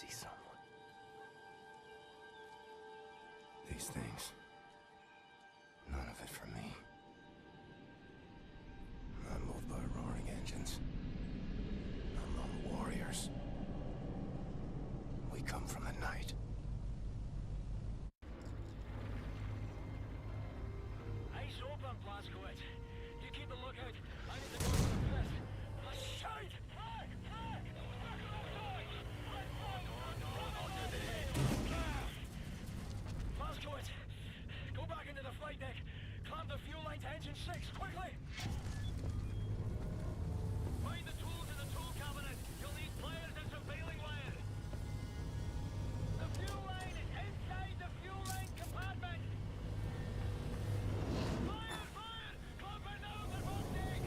see someone. These things. None of it for me. I'm moved by roaring engines. I'm lone warriors. We come from the night. Eyes open, Blazkowicz. You keep a lookout. I need to go to the press. Shoot! Blazkowicz, go back into the flight deck. Clamp the fuel line to engine 6, quickly! Find the tools in the tool cabinet. You'll need pliers and some baling wire. The fuel line is inside the fuel line compartment. Fire! Fire! Clamp it now, the boat deck!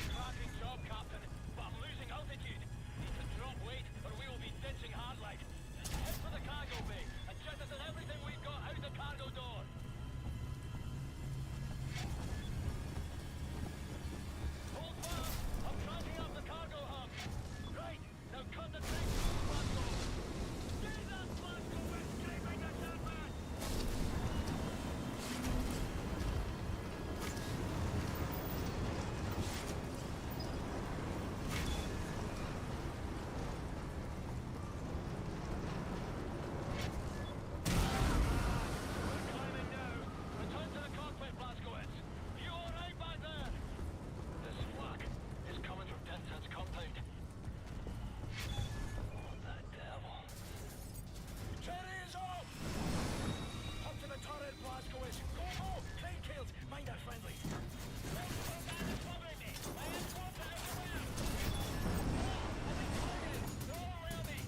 Cracking job, Captain, but I'm losing altitude. Need to drop weight or we will be ditching hard like. Head for the cargo bay and jettison everything we've got out the cargo door. Hold fast. I'm tracking up the cargo hub. Right, now cut the tank to Blazko. Get that Blazko with scraping the surface. We're climbing now. Return to the cockpit, Blazkowicz. You all right back there? This flak is coming from Denton's compound. What the devil? Cherry is off! Up to the turret, Blazkowicz. Go, go! Crane kills. Mind our friendlies. Let's go down the covering me. I am water everywhere. I've been targeted. They're all around me.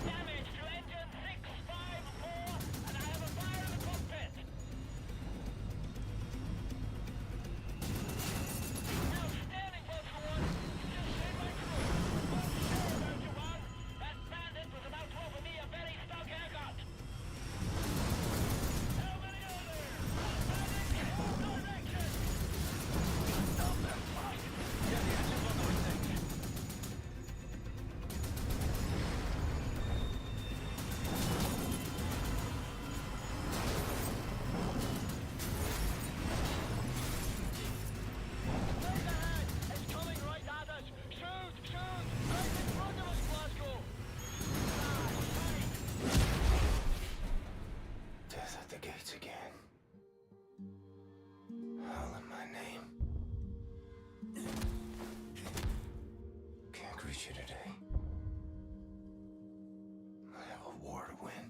Damage to engine 654, and I have a fire in the cockpit. Outstanding, Blazkowicz. Just saved my crew. Well, sure about you, man. That bandit was about to offer me a very stout haircut. How many are there? Bandit, all directions. Stop them fast. Get the engines on those things. Straight ahead! It's coming right at us! Shoot! Shoot! Right in front of us, Blazko! Death at the gates again. Howling my name. Can't reach you today. I have a war to win.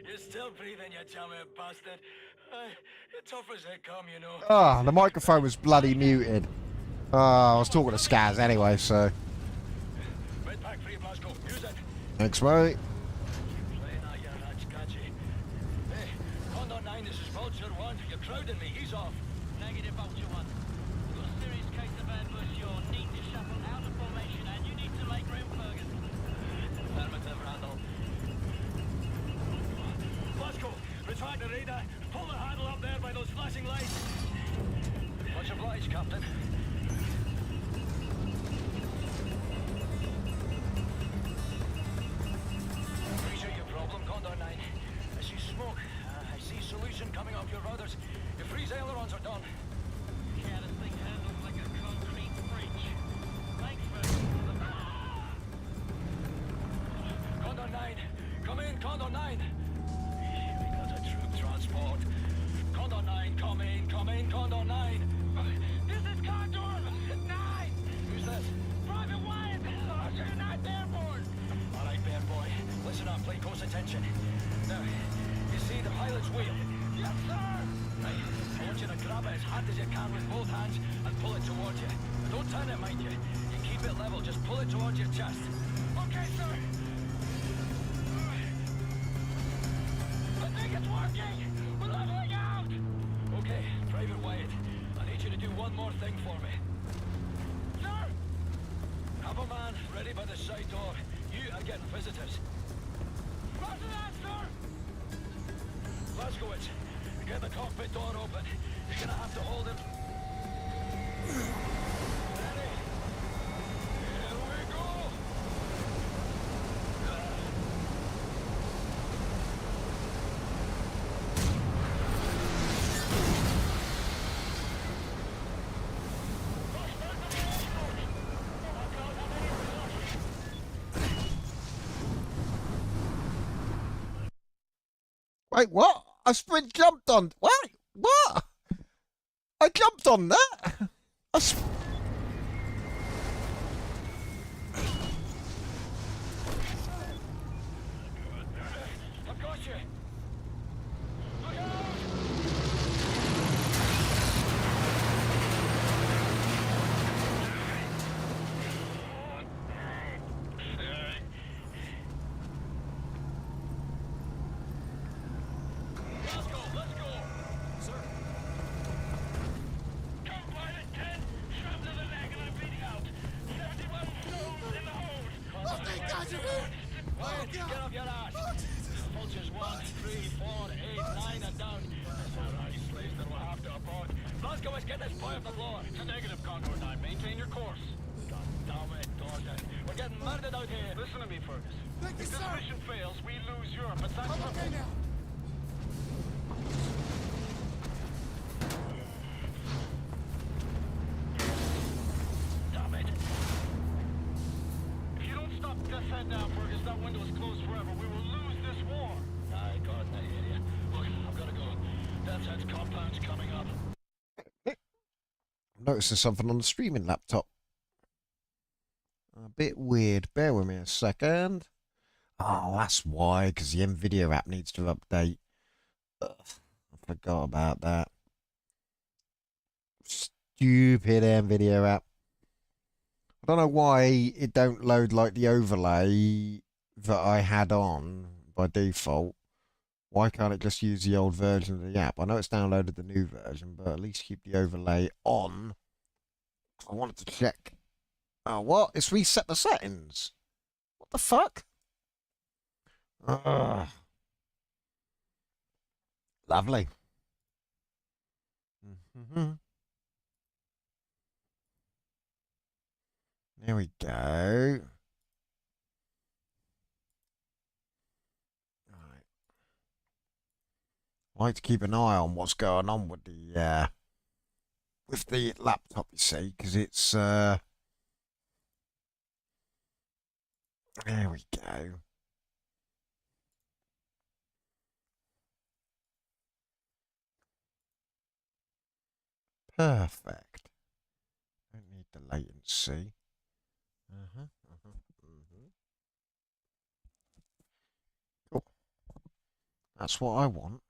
You're still breathing, you chummy bastard. Tough as they come, you know. Ah, the microphone was bloody muted. I was talking to Skaz anyway, so. Red pack free, Blazko. Use it. Thanks, mate. Keep playing out your hatch-catchy. Hey, Condor 9, this is Vulture 1. You're crowding me. He's off. Negative, Vulture 1. We've got a serious case of ambush. You'll need to shuffle out of formation and you need to make room, Fergus. Affirmative, Randall. Blazko, retract the radar. Pull the handle up there by those flashing lights. Much obliged, Captain. Appreciate your problem, Condor 9. I see smoke. I see solution coming off your rudders. Your freeze ailerons are done. Yeah, this thing handles like a concrete bridge. Thanks, man. Condor 9. Come in, Condor 9. We got a troop transport. Condor 9, come in, Condor 9. This is Condor 9. Who's this? Private Wyatt, Sergeant Airborne. All right, bear boy. Listen up, play close attention. attention. Now, you see the pilot's wheel? Yes, sir! Right, I want you to grab it as hard as you can with both hands and pull it towards you. Don't turn it, mind you. You keep it level, just pull it towards your chest. Okay, sir! I think it's working! We're leveling out! Okay, Private Wyatt, I need you to do one more thing for me. Sir! Have a man ready by the side door. You are getting visitors. Roger that, sir! Blazkowicz, get the cockpit door open. You're gonna have to hold it. Ready? Here we go! Wait, what? I sprint jumped on. Wait, what? I jumped on that. I've got you! Look out! Let's go, let's go! Sir. Come pilot 10, strapped to the neck and I'm bleeding out. 71 stones in the hose. Oh, thank God you're here! Quiet, get off your ass. Vultures 1, 3, 4, 8, 9 and down. Alright, slaves that will have to abort. Blazkowicz, get this boy off the floor. It's a negative, Condor 9. Maintain your course. God damn it, Dawson. We're getting murdered out here. Listen to me, Fergus. Thank you, If this sir! mission fails, we lose Europe, but that's I'm okay now. Damn it. If you don't stop this head now, Fergus, that window is closed forever. We will lose this war. Aye, God, I hear you. Look, I've got to go. Death's Head's compound's coming up. I'm noticing something on the streaming laptop. A bit weird. Bear with me a second. Oh, that's why, because the NVIDIA app needs to update. Ugh, I forgot about that. Stupid NVIDIA app. I don't know why it don't load like the overlay that I had on by default. Why can't it just use the old version of the app? I know it's downloaded the new version, but at least keep the overlay on. I wanted to check. Oh, what? It's reset the settings. What the fuck? Lovely. There we go. Right. I like to keep an eye on what's going on with the laptop, you see, because it's there we go. Perfect. Don't need the latency. Cool. That's what I want.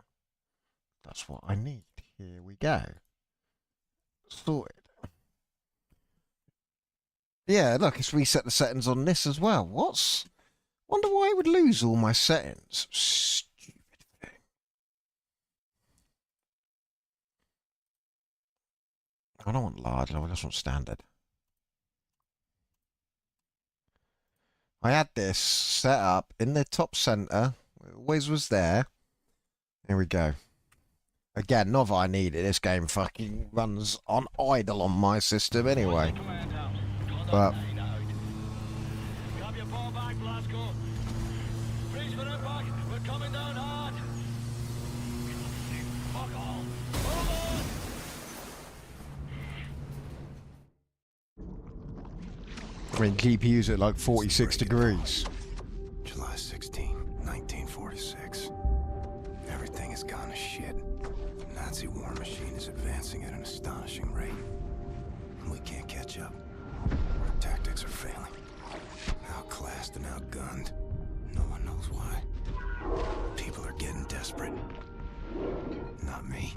That's what I need. Here we go. Sorted. Yeah, look, it's reset the settings on this as well. Wonder why I would lose all my settings. Stupid thing. I don't want large, I just want standard. I had this set up in the top center. It always was there. Here we go. Again, not that I need it. This game fucking runs on idle on my system anyway. But grab your ball back, Blazko. Freeze for impact. We're coming down hard. Fuck all. Hold on. I mean, GPU's at like 46 degrees. July 16, 1946. Everything has gone to shit. The Nazi war machine is advancing at an astonishing rate. And we can't catch up. Our tactics are failing. Outclassed and outgunned. No one knows why. People are getting desperate. Not me.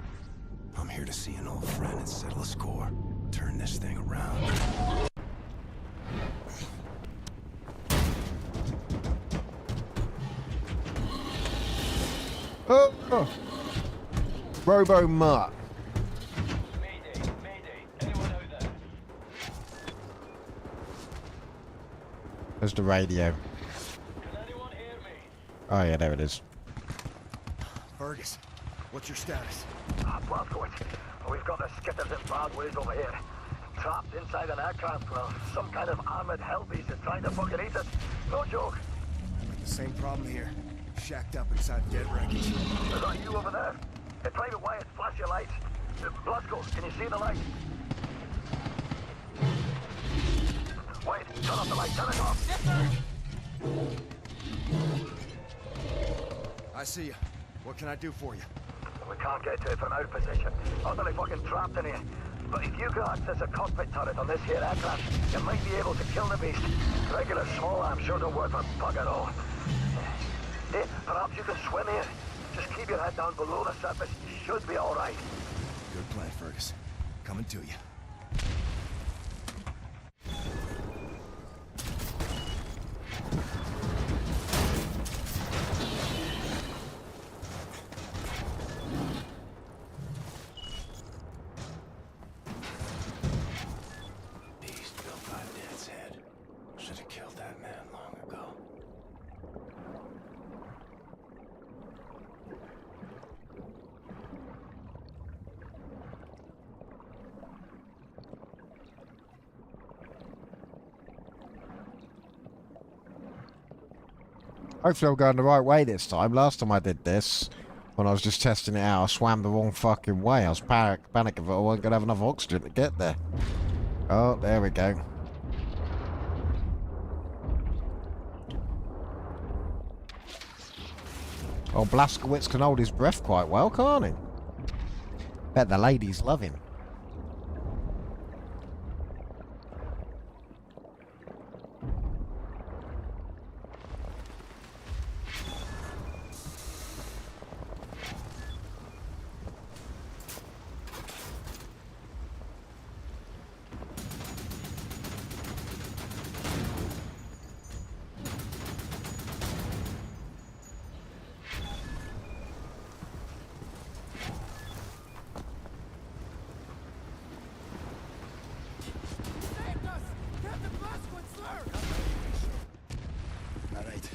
I'm here to see an old friend and settle a score. Turn this thing around. Oh! Robo Mutt. Mayday, mayday. Anyone out there? There's the radio. Can anyone hear me? Oh yeah, there it is. Fergus, what's your status? Blazkowicz, we've got the skitters in bad ways over here. Trapped inside an aircraft, well, some kind of armored hell beast is trying to fucking eat us. No joke. The same problem here. Shacked up inside dead wreckage. Is that you over there? Private Wyatt, flash your lights. Blasco, can you see the light? Wait, turn off the light, turn it off. Yes, sir. I see you. What can I do for you? We can't get to it from our position. Utterly fucking trapped in here. But if you can access a cockpit turret on this here aircraft, you might be able to kill the beast. Regular small arms sure don't work for bugger all. Hey, perhaps you can swim here. Just keep your head down below the surface. You should be all right. Good plan, Fergus. Coming to you. Beast built by Dead's head. Should have killed that man long ago. Hopefully I'm going the right way this time. Last time I did this, when I was just testing it out, I swam the wrong fucking way. I was panicking that I wasn't going to have enough oxygen to get there. Oh, there we go. Oh, Blazkowicz can hold his breath quite well, can't he? Bet the ladies love him. Alright,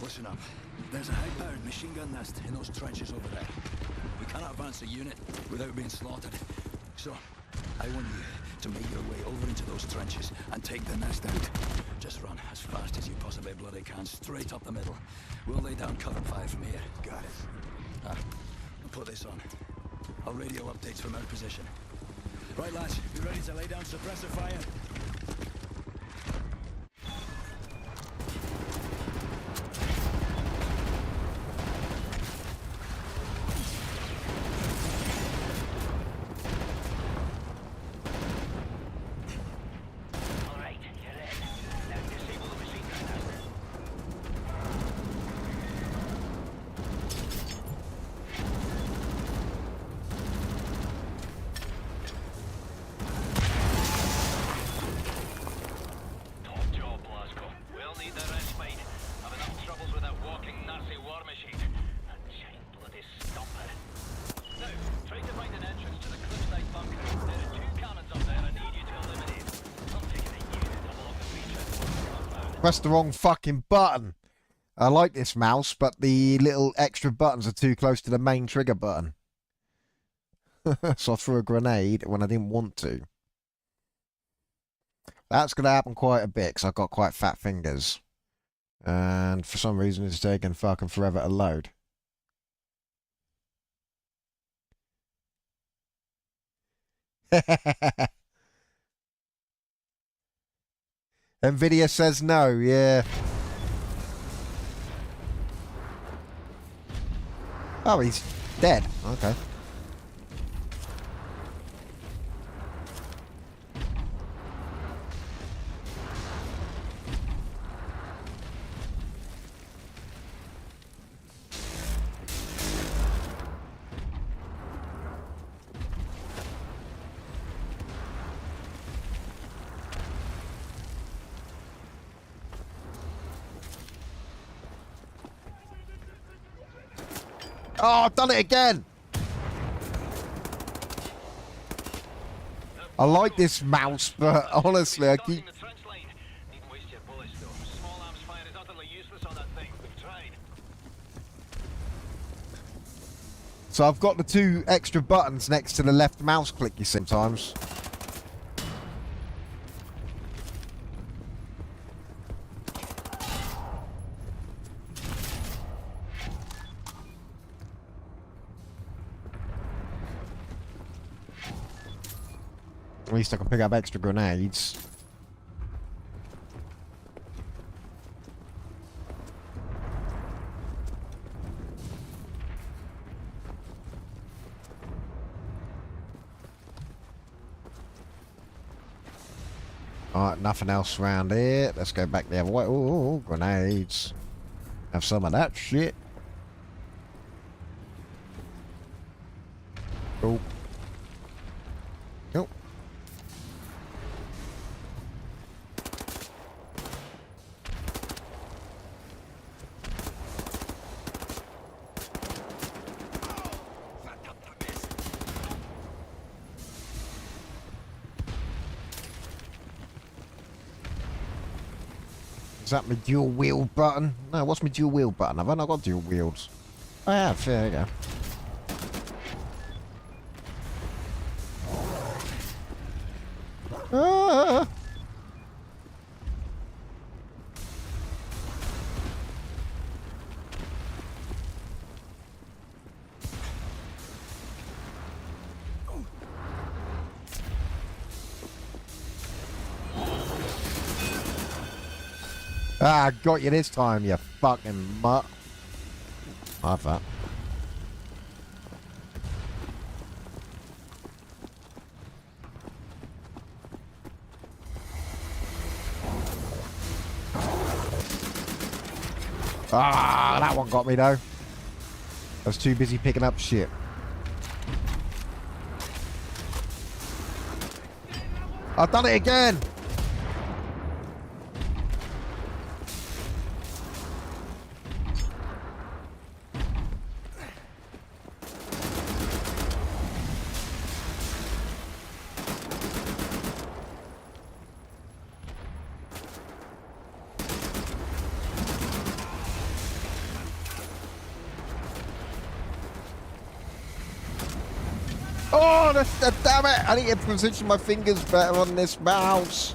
listen up. There's a high-powered machine gun nest in those trenches over there. We cannot advance a unit without being slaughtered. So, I want you to make your way over into those trenches and take the nest out. Just run as fast as you possibly bloody can, straight up the middle. We'll lay down cover fire from here. Got it. I'll put this on. I'll radio updates from our position. Right, lads, you ready to lay down suppressor fire? All right, you're in. Now disable the machine gun nest. Top job, Blazko. We'll need the respite. Have enough troubles with that walking Nazi war machine. That giant bloody stomper. Now, try to find an entrance to the cliffside bunker. There are 2 cannons up there I need you to eliminate. I'm taking a unit along the feature. Pressed the wrong fucking button. I like this mouse, but the little extra buttons are too close to the main trigger button. So I threw a grenade when I didn't want to. That's going to happen quite a bit because I've got quite fat fingers. And for some reason it's taking fucking forever to load. Nvidia says no, yeah. Oh, he's dead. Okay. Oh, I've done it again. I like this mouse, but honestly, I keep... The trench line. Needn't waste your bullets, though. Small arms fire is utterly useless on that thing. We've tried. So I've got the 2 extra buttons next to the left mouse click you sometimes. At least I can pick up extra grenades. Alright, nothing else around here. Let's go back the other way. Oh, grenades. Have some of that shit. Oh. Nope. Is that my dual wield button? No, what's my dual wield button? Have I not got dual wields? I have, there you go. Ah! Ah, got you this time, you fucking mutt. I have that. Ah, that one got me though. I was too busy picking up shit. I've done it again! Oh, damn it! I need to position my fingers better on this mouse.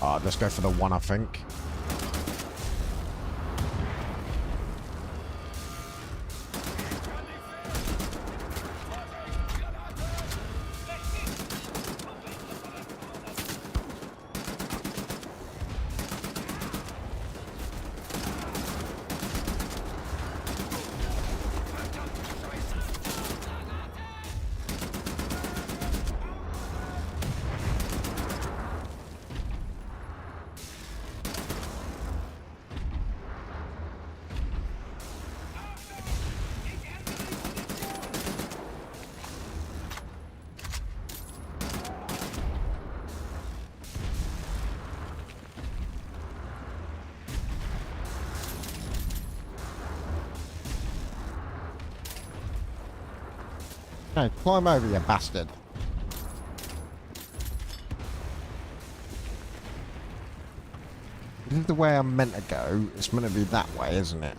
Alright, let's go for the one, I think. No, climb over, you bastard. This is the way I'm meant to go. It's meant to be that way, isn't it?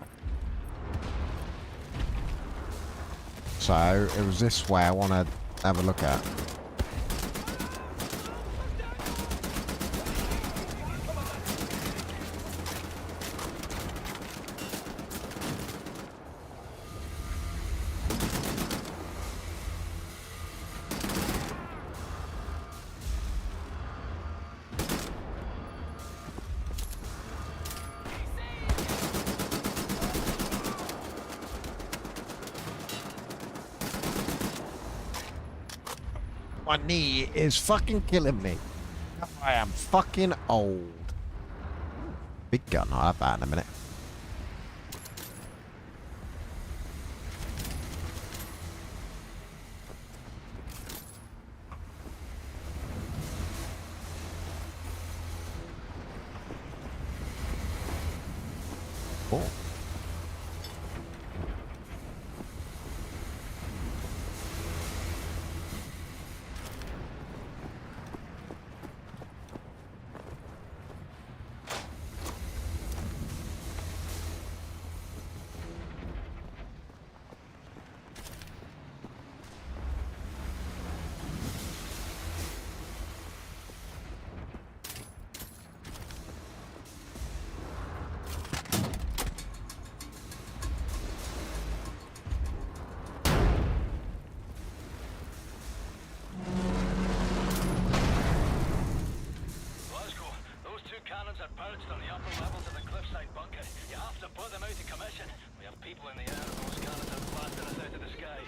So, it was this way I want to have a look at. My knee is fucking killing me. I am fucking old. Big gun, I'll have that in a minute. Oh. Glasgow, those two cannons are perched on the upper levels of the cliffside bunker. You have to put them out of commission. We have people in the air and those cannons are blasting us out of the sky.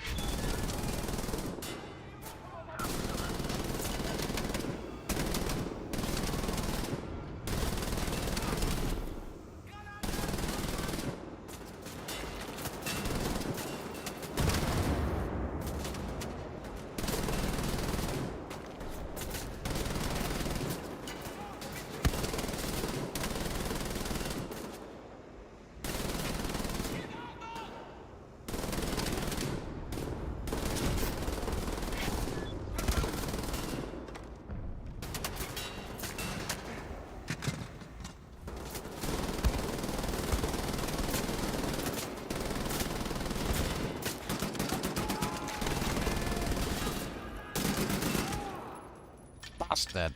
Bastard.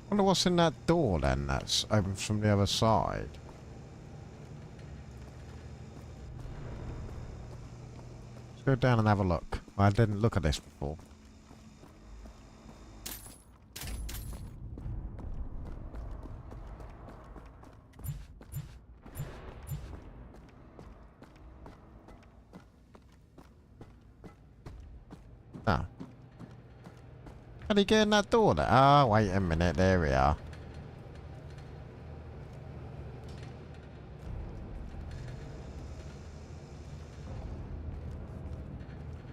Wonder what's in that door then that's open from the other side. Let's go down and have a look. I didn't look at this before. Oh. How do you get in that door there? Oh, wait a minute. There we are.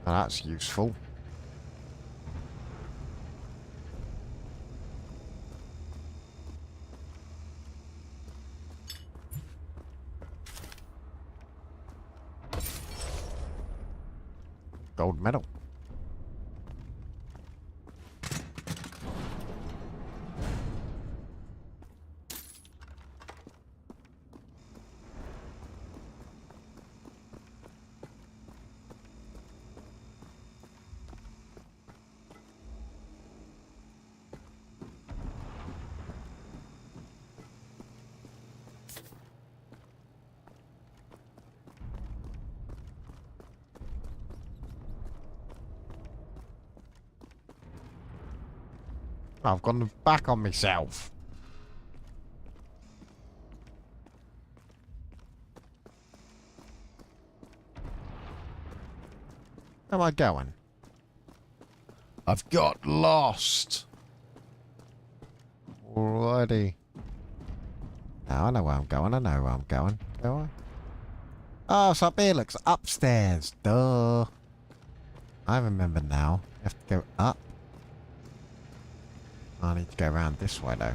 Oh, that's useful. Gold medal. I've gone back on myself. Where am I going? I've got lost. Alrighty. Now I know where I'm going. I know where I'm going. Do I? Oh, it's up here. Looks upstairs. Duh. I remember now. You have to go up. I need to go around this way though.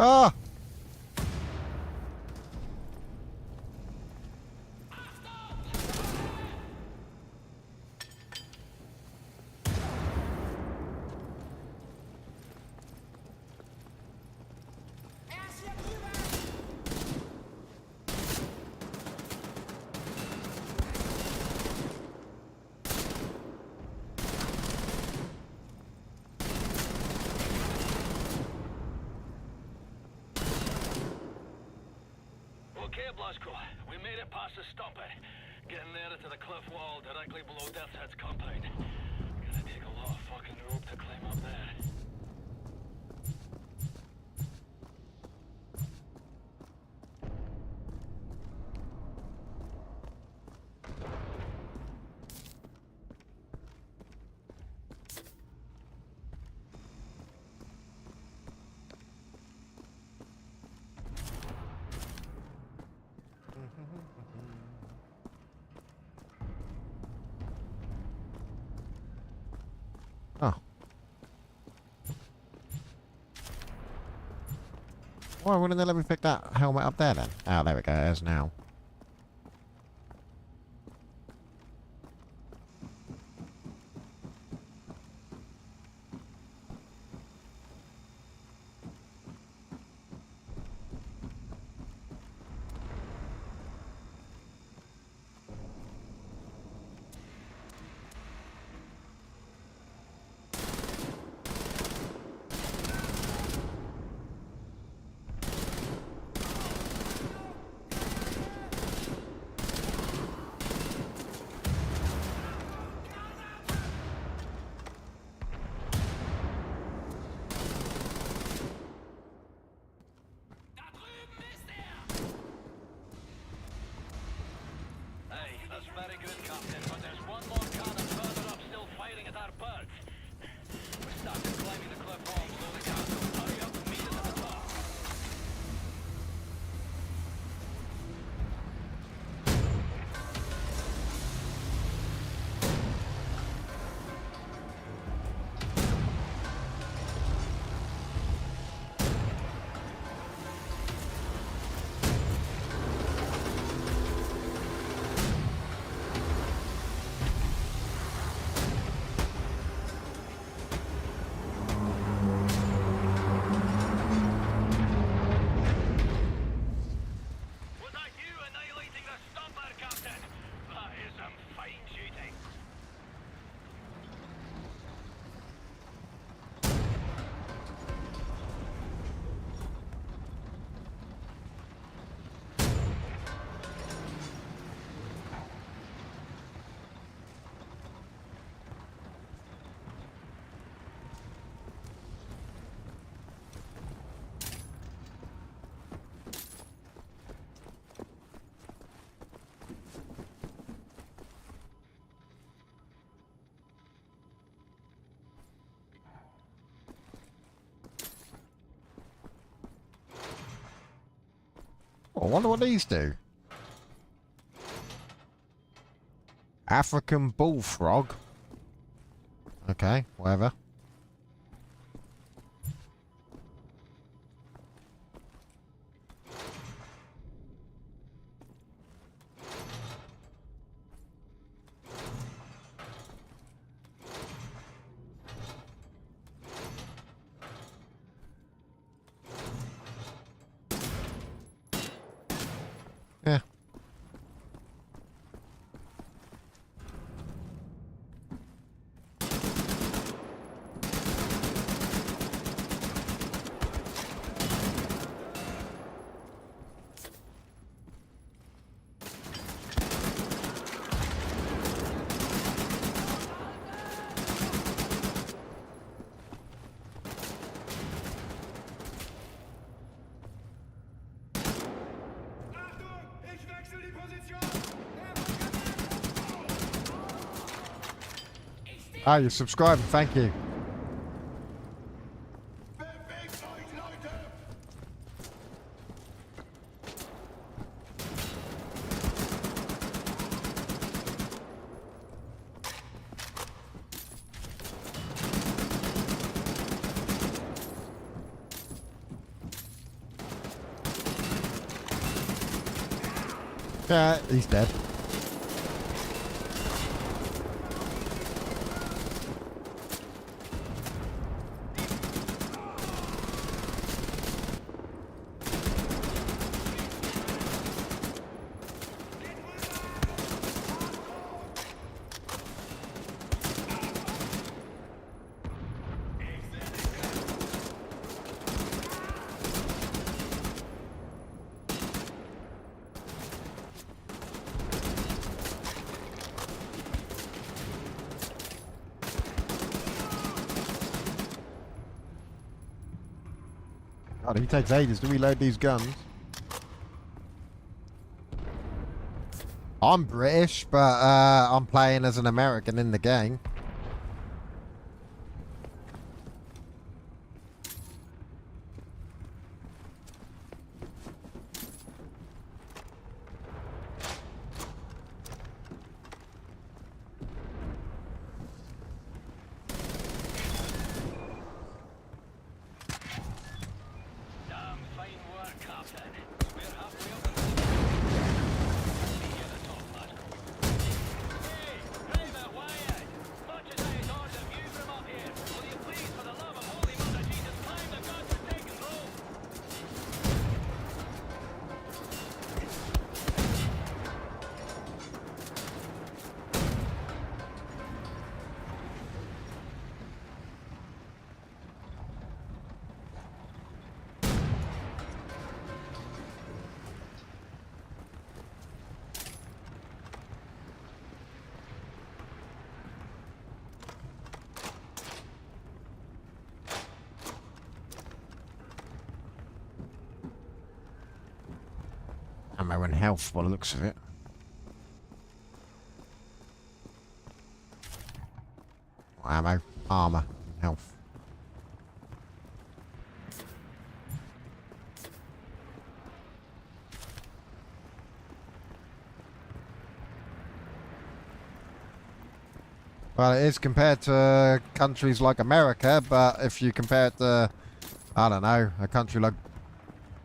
Ah! Okay, Blasco. We made it past the stump. Getting there to the cliff wall directly below Death's Head's compound. Gonna take a lot of fucking rope to climb up there. Oh. Why wouldn't they let me pick that helmet up there then? Oh, there we go. There's now. Oh, I wonder what these do. African bullfrog. Okay, whatever. Yeah. Ich wechsle die Position! Ah, you're subscribing. Thank you. Bewegt euch, Leute! Yeah, he's dead. God, he takes ages to reload these guns. I'm British, but I'm playing as an American in the game. Damn fine work, Captain. We're halfway up the See you at the top, Glasgow. Hey, Private Wyatt! Much as I adored the view from up here, will you please, for the love of Holy Mother Jesus, climb the God-forsaken rope? Ammo and health by the looks of it. Ammo, armor, and health. Well, it is compared to countries like America, but if you compare it to, I don't know, a country like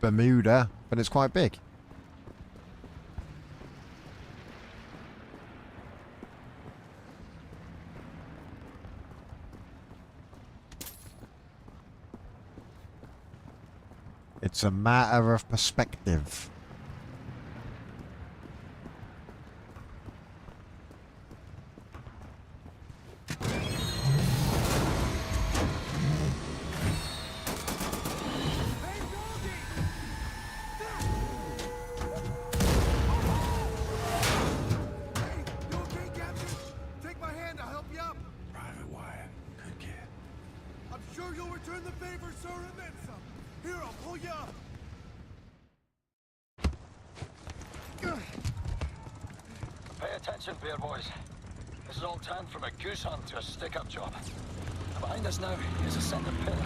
Bermuda, then it's quite big. It's a matter of perspective. You okay, Captain? Take my hand, I'll help you up. Private Wyatt, good kid. I'm sure you'll return the favor, sir, and then some. Here, I'll pull you up. Pay attention, bear boys. This is all turned from a goose hunt to a stick-up job. Behind us now is a center pillar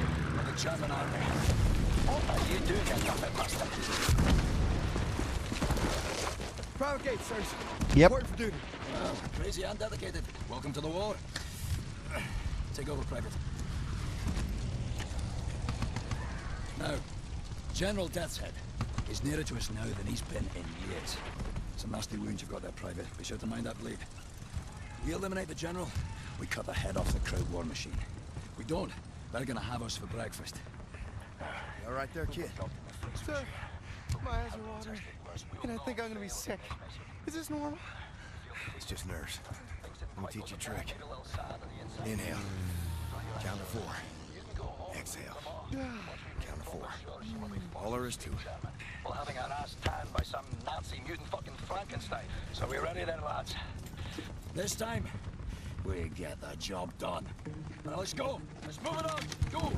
of the German army. What are you doing, you puppet bastard? Private gate, sirs. Yep. Report for duty. Well, crazy and dedicated. Welcome to the war. Take over, Private. Now, General Death's Head is nearer to us now than he's been in years. Some nasty wounds you've got there, Private. Be sure to mind that bleed. We eliminate the General, we cut the head off the crowd war machine. We don't, they're gonna have us for breakfast. You all right there, kid? Sir, my eyes are watering, and I think I'm gonna be sick. Is this normal? It's just nerves. Let me teach you a trick. Inhale. Count to 4. Exhale. Count to 4. All there is to it. Well, having our ass tanned by some Nazi mutant fucking Frankenstein. So we ready then, lads? This time, we get the job done. Now let's go. Let's move it on. Go.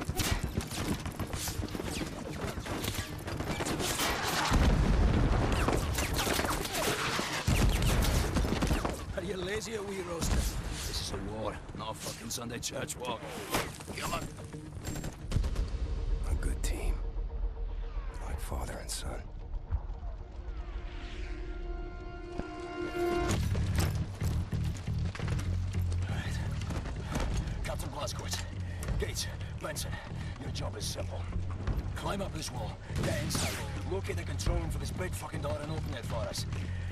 Are you lazy or wee roasted? This is a war, not a fucking Sunday church walk. Come on. A good team. Like father and son. Right. Captain Blazkowicz, Gates, Benson, your job is simple. Climb up this wall, get inside, locate the control room for this big fucking door and open it for us.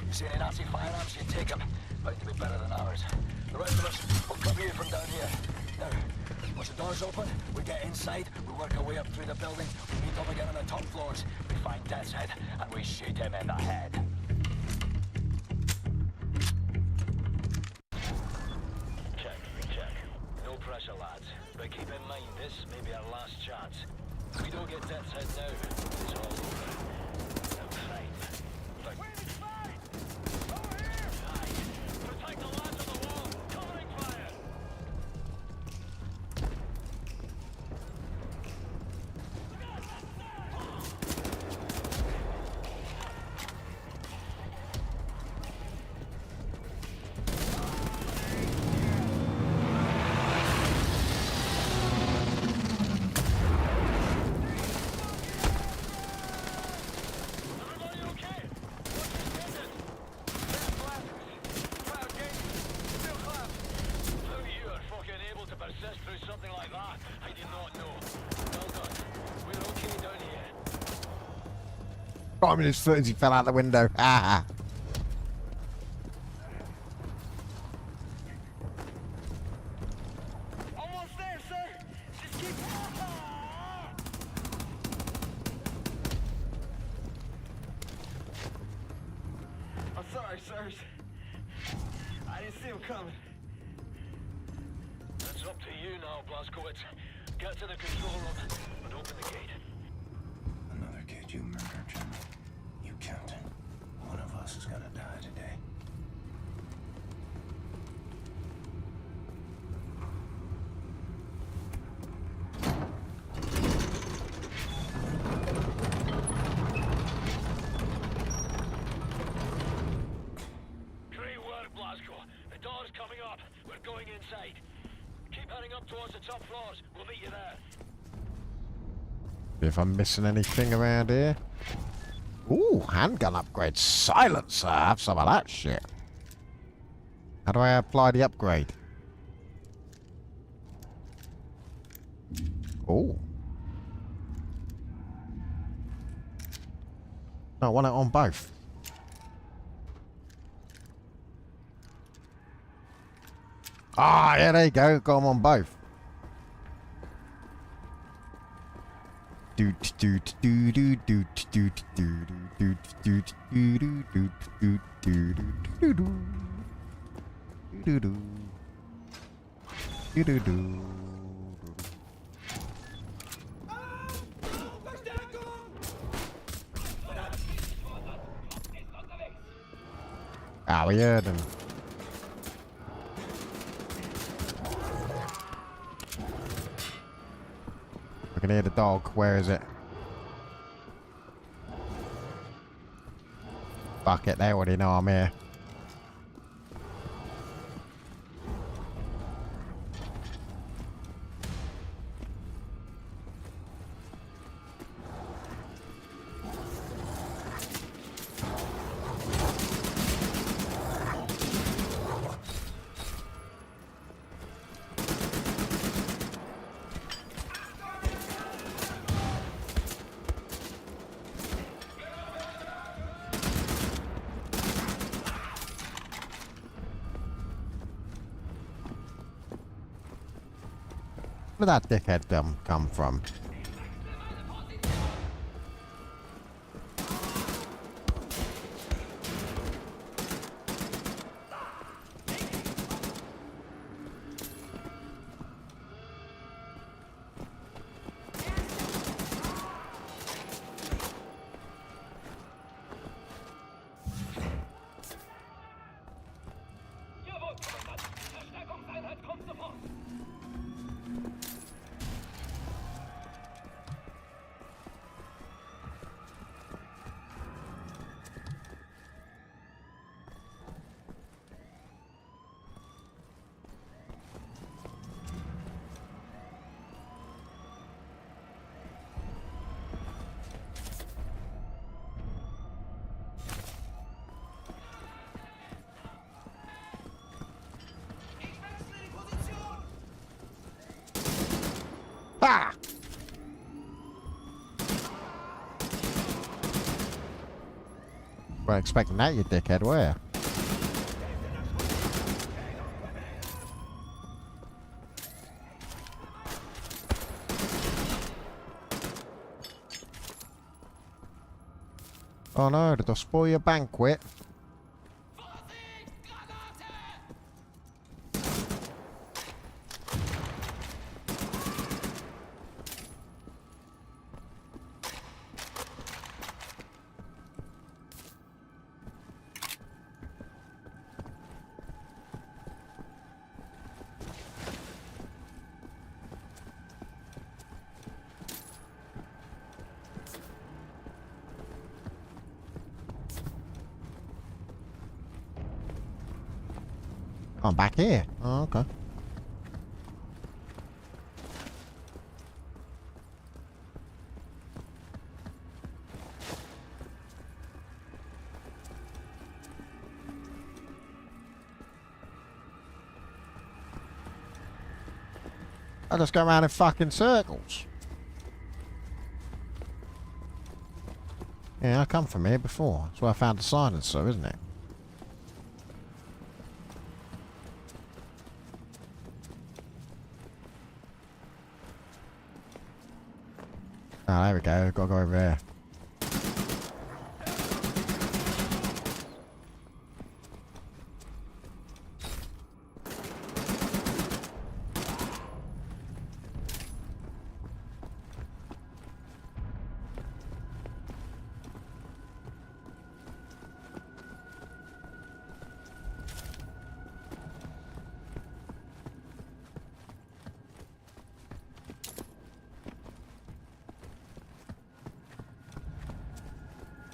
You see any Nazi firearms, you take them. Bound to be better than ours. The rest of us will cover you from down here. Now, once the door's open, we get inside, we work our way up through the building, we meet up again on the top floors, we find Death's Head, and we shoot him in the head. Check. No pressure, lads. But keep in mind, this may be our last chance. If we don't get Death's Head now, it's all over. No crime. But... Over here! Aye. Protect the lads on the wall! Covering fire! Everybody okay? What's your status? Crowd gate. Still collapsed. How you are fucking able to persist through something like that? I did not know. Well done. We're okay down here. Got him in his foot as he fell out the window. Ah. Almost there, sir. Just keep. I'm sorry, sirs. I didn't see him coming. It's up to you now, Blazkowicz. Get to the control room and open the gate. Another kid you murdered, General. You counting. One of us is gonna die today. Great work, Blazko. The door's coming up. We're going inside. Keep heading up towards the top floors. We'll meet you there. If I'm missing anything around here. Ooh, handgun upgrade. Silencer. Have some of that shit. How do I apply the upgrade? Oh. No, I want it on both. Ah, yeah, there you go. Got them on both. Doot doot doot doot doot doot doot doot doot doot doot doot doot doot doot doot doot doot. Ah, we heard him. I can hear the dog. Where is it? Fuck it, they already know I'm here. Where did that dickhead come from? Jawohl, Kommandant. Verstärkungseinheit kommt sofort. Ah! Weren't expecting that, you dickhead, were you? Oh no, did I spoil your banquet? I'm back here. Oh, okay. I just go around in fucking circles. Yeah, I come from here before. That's where I found the silencer, isn't it? Oh, there we go. Gotta go over there.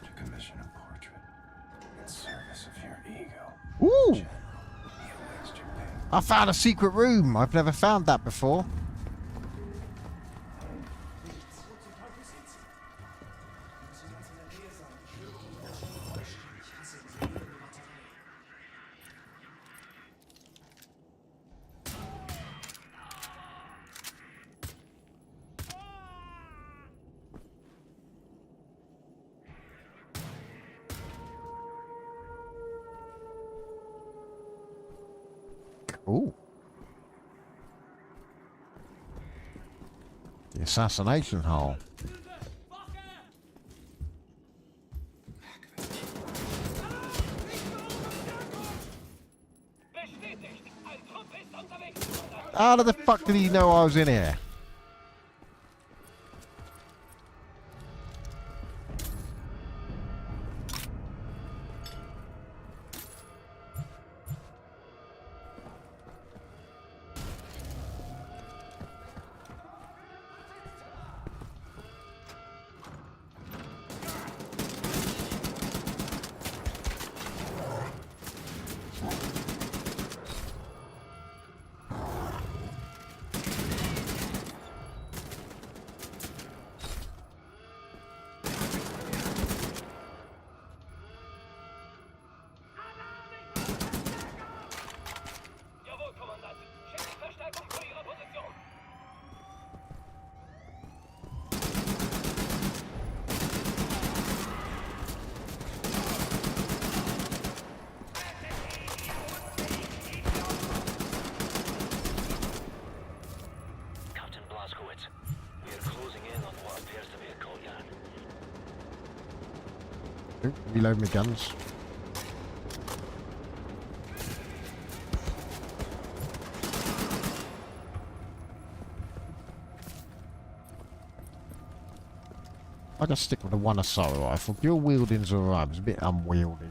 To commission a portrait in service of your ego. Ooh! General, you waste your pay. I found a secret room. I've never found that before. Ooh. The assassination hall. Bestätigt. Ein Trupp ist unterwegs. How the fuck did he know I was in here? Oop, reload my guns. I just stick with the one assault rifle. Dual wielding's alright, it's a bit unwieldy.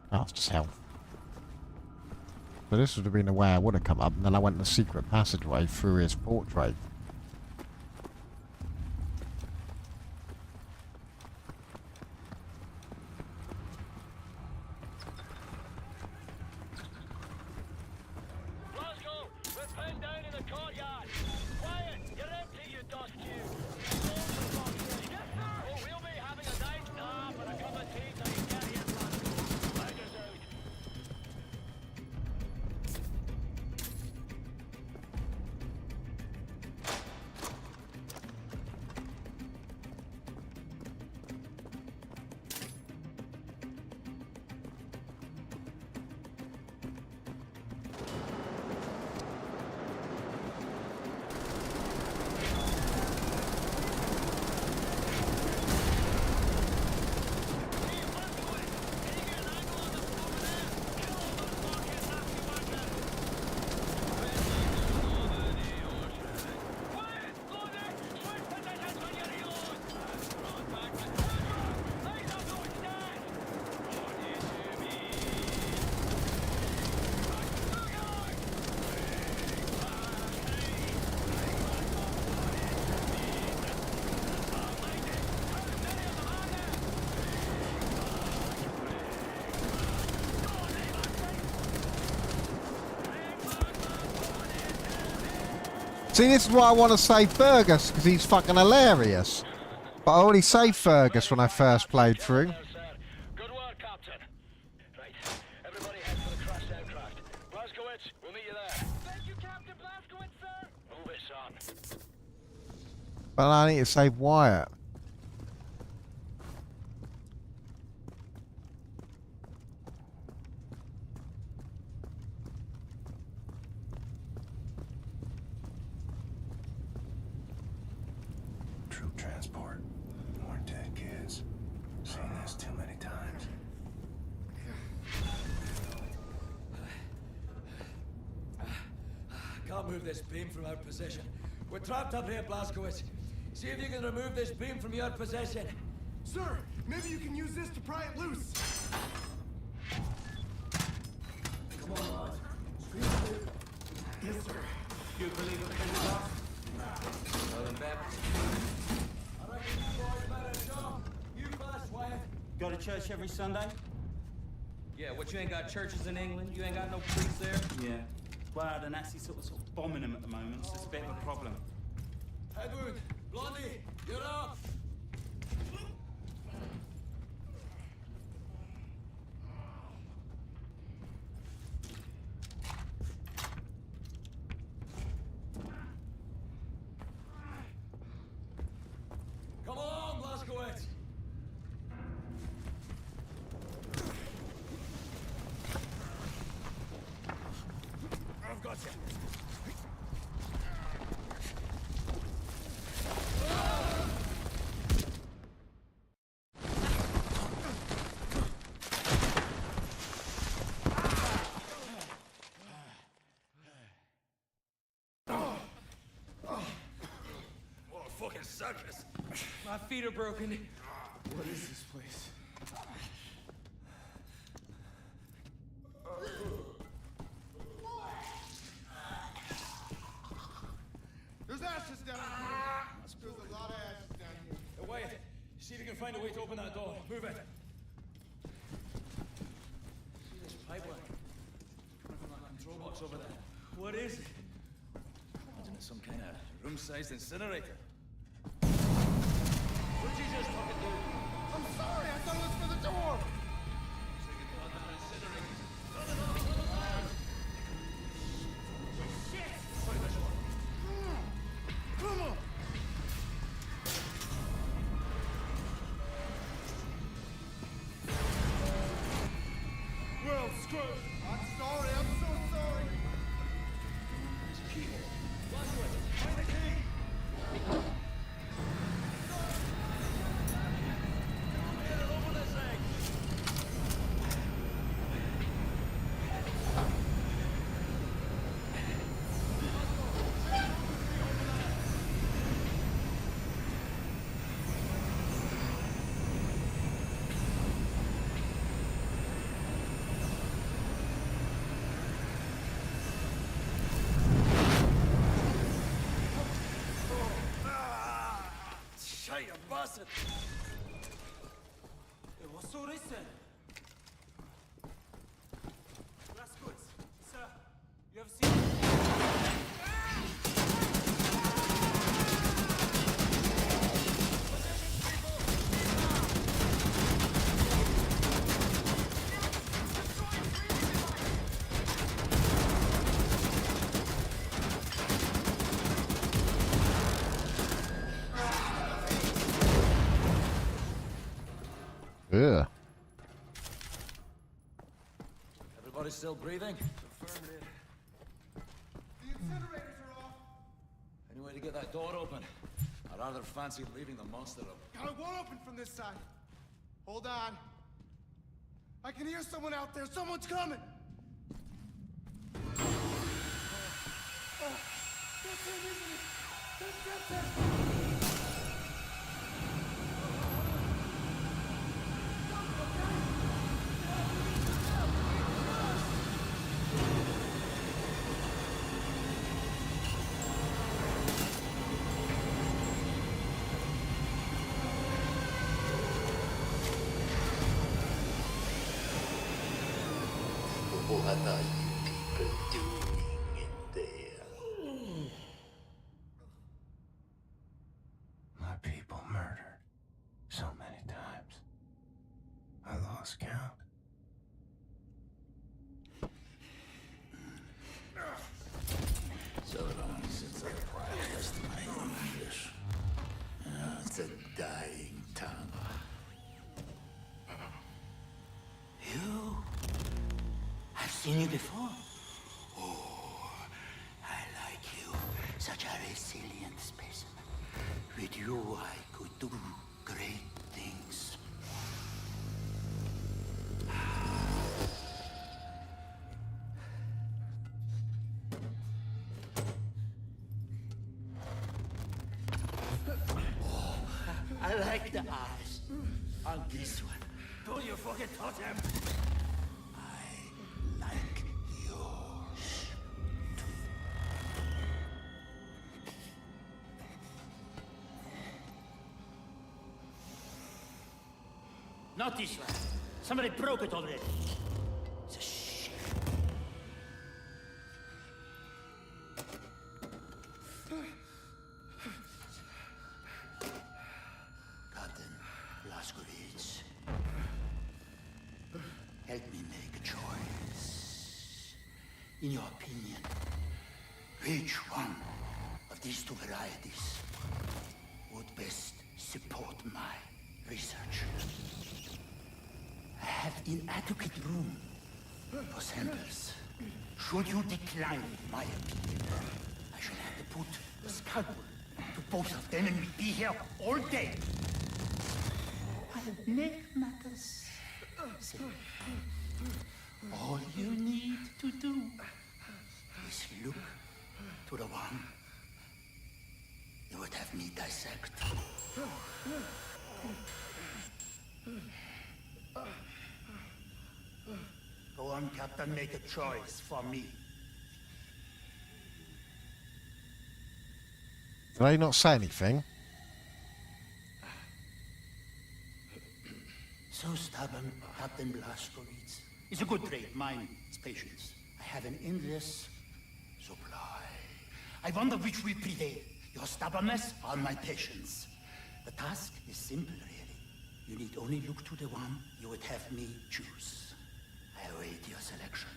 Oh, it's just hell. So this would have been the way I would have come up, and then I went the secret passageway through his portrait. Glasgow, we're pinned down in the courtyard. Quiet, you're empty, you dust cube. Yes, sir. Oh, we'll be having a nice nap and a cup of tea till you get here, Glasgow. Light us out. See, this is why I want to save Fergus, because he's fucking hilarious. But I already saved Fergus when I first played through. There, sir. Good work, Captain. Right, everybody head for the crashed aircraft. Blazkowicz, we'll meet you there. Thank you, Captain Blazkowicz, sir. Move it, son. But I need to save Wyatt. Troop transport. More dead kids. Seen this too many times. Can't move this beam from our position. We're trapped up here, Blazkowicz. See if you can remove this beam from your possession. Sir, maybe you can use this to pry it loose. Come on, lads. Yes, sir. You believe it can be lost? Well, then, Baptist. I reckon you boys better jump. You first, Wyatt. Go to church every Sunday? Yeah, what, you ain't got churches in England? You ain't got no priests there? Yeah. Well, the Nazis sort of bombing them at the moment, so it's a bit of a problem. Edward, Blondie, you're up. Come along, Blazkowicz. I've got you. What a fucking circus. My feet are broken. What is this place? There's ashes down here. There's a lot of ashes down here. Wyatt, see if you can find a way to open that door. Move it. See this pipeline? Coming from that control box over there. What is it? Imagine it's some kind of room-sized incinerator. What did you just fucking do? I'm sorry, I thought it was for the door. Come screwed. I'm sorry. I'm so sorry. There's a key here. Blazkowicz, find the key. Get it over this egg. Shut your bastard! What's all this then? Blazkowicz, sir, you ever seen... Yeah. Everybody still breathing? Affirmative. The incinerators are off. Any way to get that door open? I rather fancy leaving the monster up. Got it won't open from this side. Hold on. I can hear someone out there. Someone's coming. Oh, that's him, isn't it? That's him. What are you people doing in there? My people murdered so many times. I lost count. So long since I practiced my English. It's a dying tongue. You? I've seen you before. Oh, I like you. Such a resilient specimen. With you, I could do great things. Oh, I like the eyes on this one. Don't you fucking touch him. I like yours. Not this one. Somebody broke it already. It's a shit. Captain Blazkowicz, help me make a choice. In your opinion, which one of these two varieties would best support my research? I have inadequate room for samples. Should you decline my opinion, I shall have to put the scalpel to both of them and we'll be here all day. I'll make matters simple. All you need to do is look to the one you would have me dissect. Go on, Captain, make a choice for me. Did they not say anything? So stubborn, Captain Blazkowicz. It's a good trait, mine is patience. I have an endless supply. I wonder which will prevail, your stubbornness or my patience. The task is simple, really. You need only look to the one you would have me choose. I await your selection.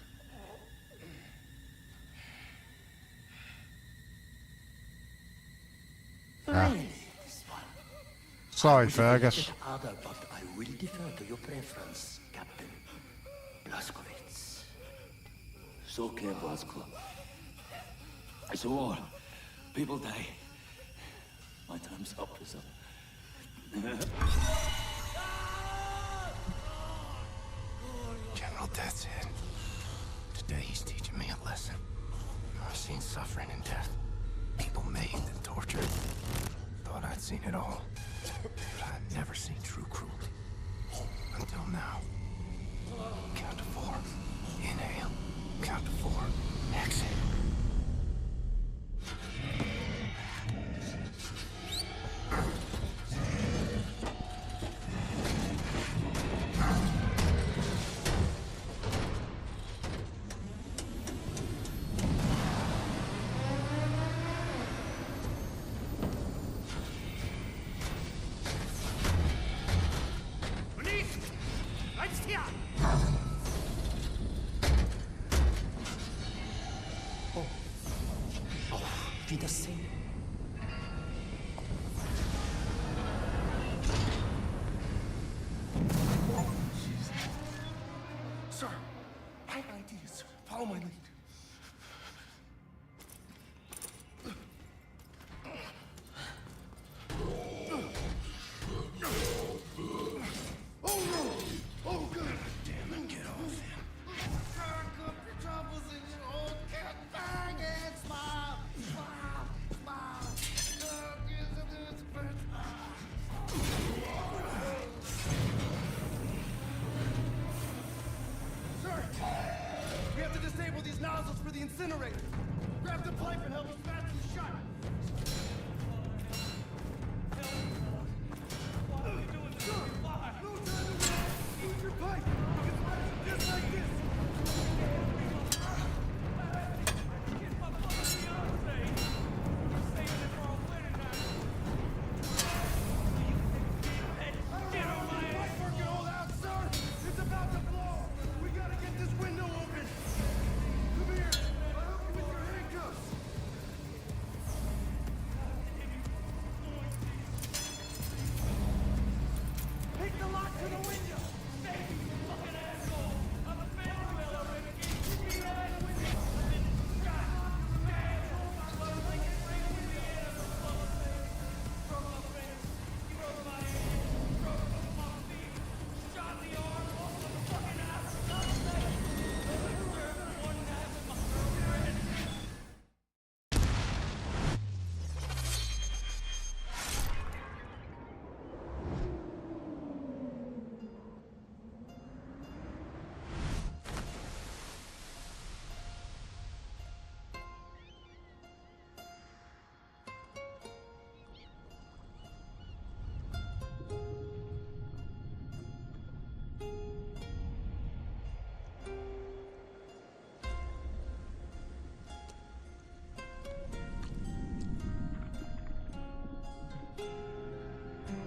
Really, this one. Sorry, I Fergus. other, but I will defer to your preference, Captain Blazkowicz. okay, Blasco. It's a war. People die. My time's up, is up. General Death's head. Today he's teaching me a lesson. I've seen suffering and death. People maimed and tortured. Thought I'd seen it all. But I'd never seen true cruelty. Until now. Count to 4. Inhale. Count to 4. Exhale. Sir, I have ideas. Follow my lead. Oh no! Oh good! Damn it, get off him. Rock up your troubles and your old cat bang and smile! Smile! Smile! Give them this first. Sir! We have to disable these nozzles for the incinerator! Grab the pipe and help us match the shot! Sir! No time to wait! Use your pipe! You can smash it just like this!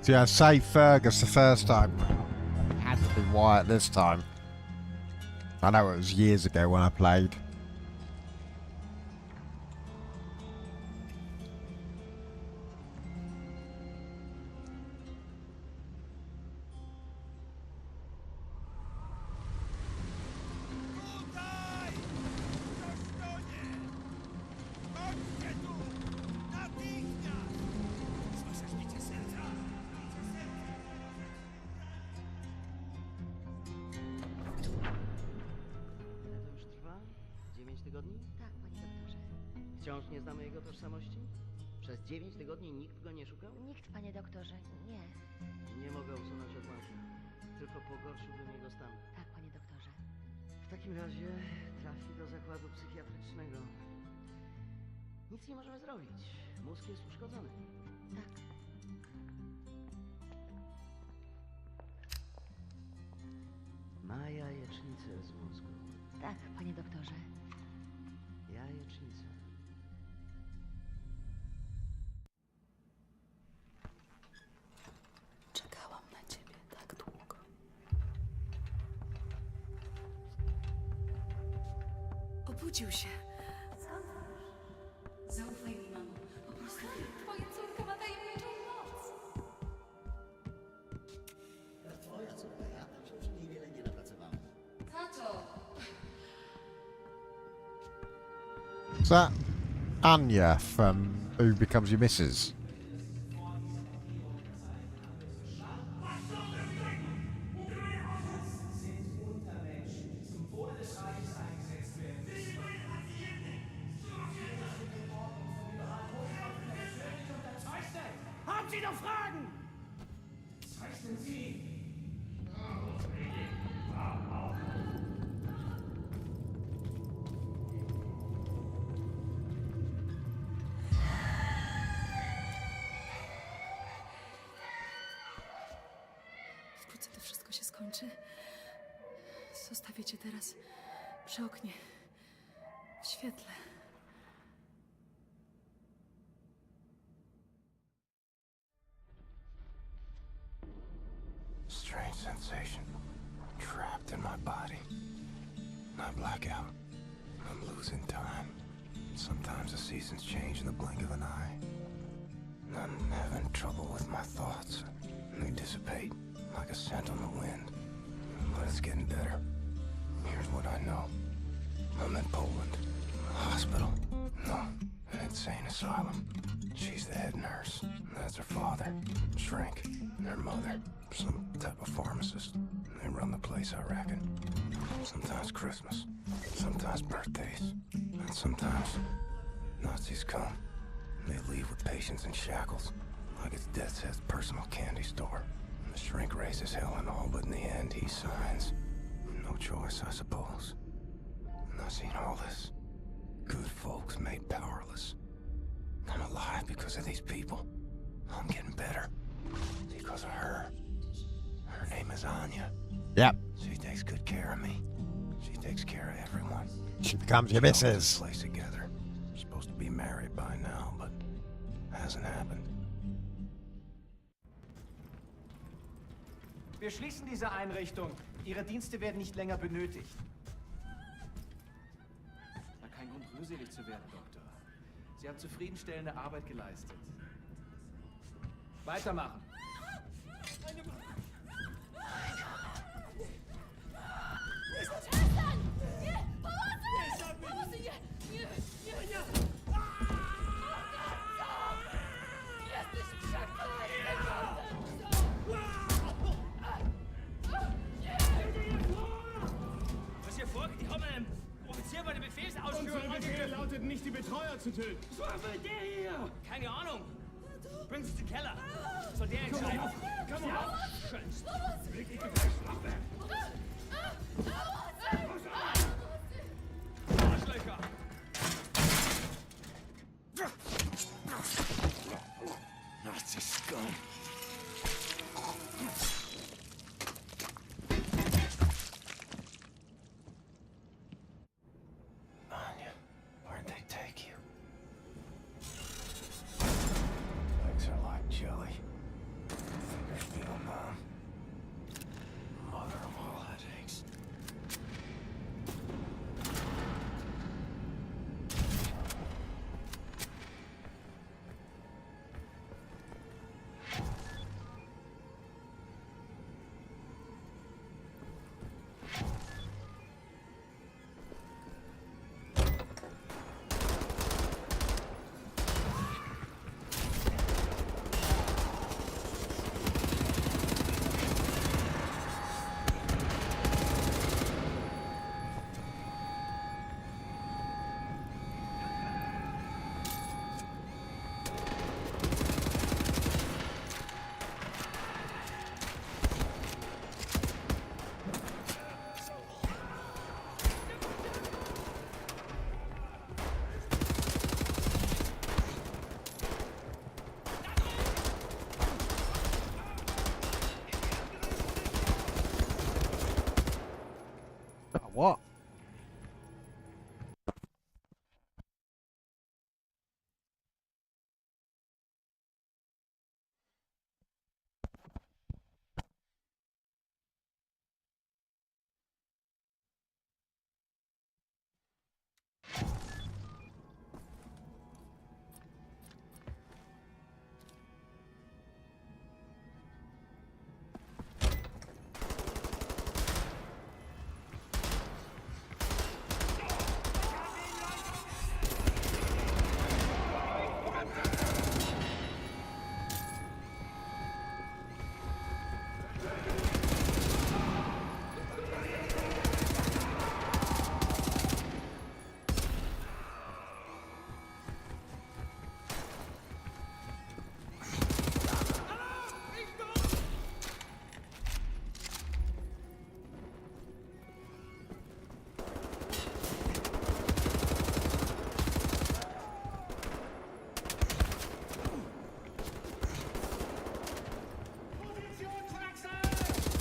See, I say Fergus the first time. It had to be Wyatt this time. I know it was years ago when I played. Wciąż nie znamy jego tożsamości? Przez 9 tygodni nikt go nie szukał? Nikt, panie doktorze, nie. Nie mogę usunąć odłamki. Tylko pogorszyłbym jego stan. Tak, panie doktorze. W takim razie trafi do zakładu psychiatrycznego. Nic nie możemy zrobić. Mózg jest uszkodzony. Tak. Ma jajecznicę z mózgu. Tak, panie doktorze. Jajecznicę. Czekałam na ciebie tak długo. Obudził się. Zaufaj mi, mamo. Po prostu twoja córka ma tajemniczą moc. Twoja córka, ja tam się przy niej wiele nie napracowałem. Tato! Is that Anya from Who Becomes Your Missus? Haben Sie noch Fragen? Zeichnen Sie! Wkrótce to wszystko się skończy. Zostawię cię teraz przy oknie, w świetle. Strange sensation. Trapped in my body. I black out. I'm losing time. Sometimes the seasons change in the blink of an eye. I'm having trouble with my thoughts. They dissipate like a scent on the wind. But it's getting better. Here's what I know. I'm in Poland. A hospital. No, an insane asylum. She's the head nurse. That's her father. Shrink. And her mother. Some type of pharmacist. They run the place, I reckon. Sometimes Christmas. Sometimes birthdays. And sometimes Nazis come. They leave with patients in shackles. Like it's Death's Head's personal candy store. The shrink raises hell and all, but in the end he signs. No choice, I suppose. And I've seen all this. Good folks made powerless. I'm alive because of these people. I'm getting better. Because of her. Her name is Anya. Yep. She takes good care of me. She takes care of everyone. She becomes your We all live missus. in place together. Supposed to be married by now, but hasn't happened. Wir schließen diese Einrichtung. Ihre Dienste werden nicht länger benötigt. Na, kein Grund, rührselig zu werden, Doktor. Sie haben zufriedenstellende Arbeit geleistet. Weitermachen. Was hier vorgeht, die haben einen Offizier bei der Befehlsausführung. Unsere Befehle lauteten nicht, die Betreuer zu töten. Was will der hier? Keine Ahnung. Bringen Sie in den Keller. Soll der entscheiden? Komm auf! Schönst. Arschlöcher! Nazi scum. Anya, where'd they take you? Legs are like jelly. Fingers feel numb. Mother of all headaches. What? Position zu wechseln!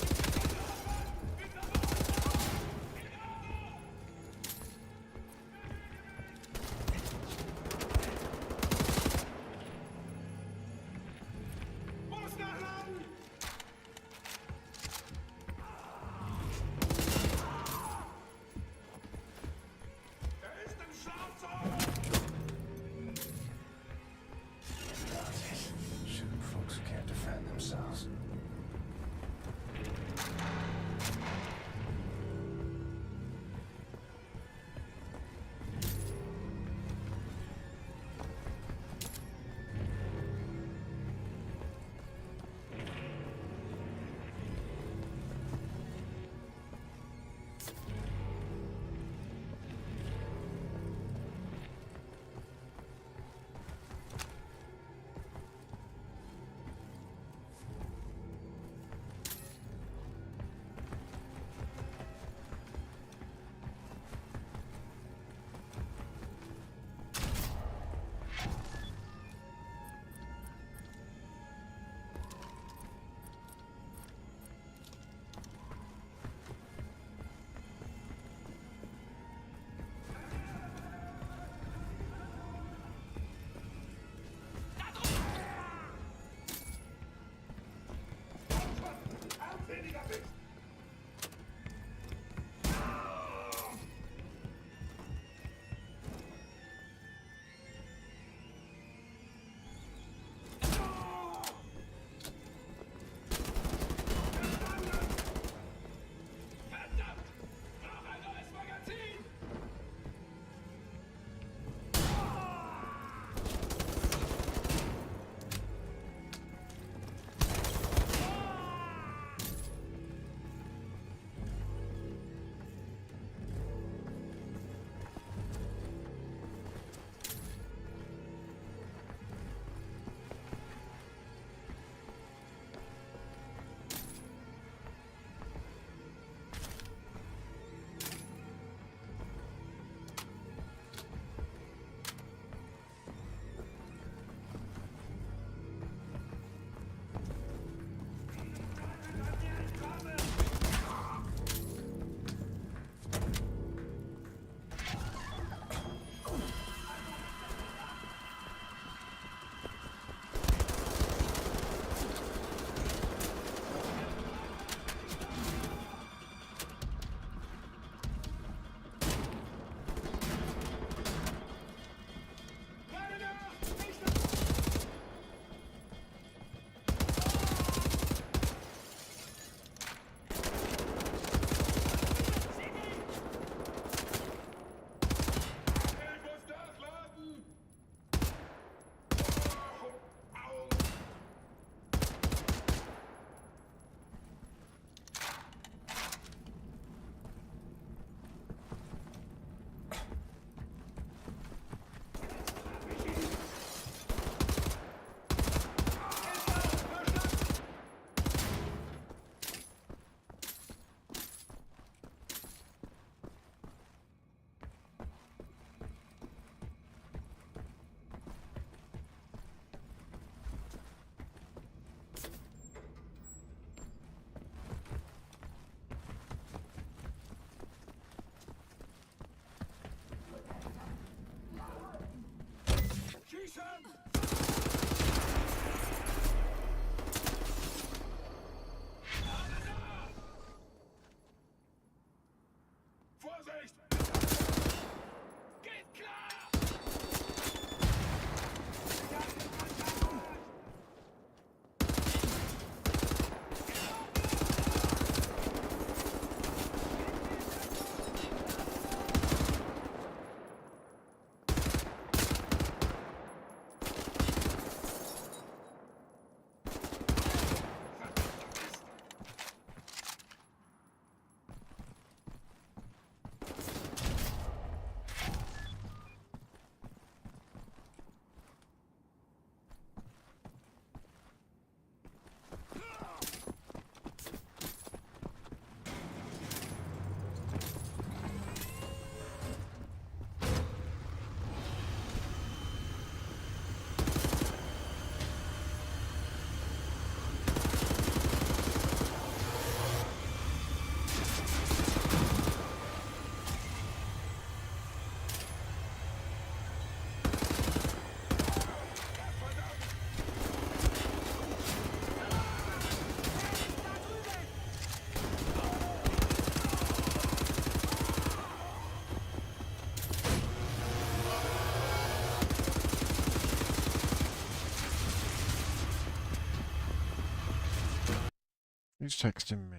Who's texting me?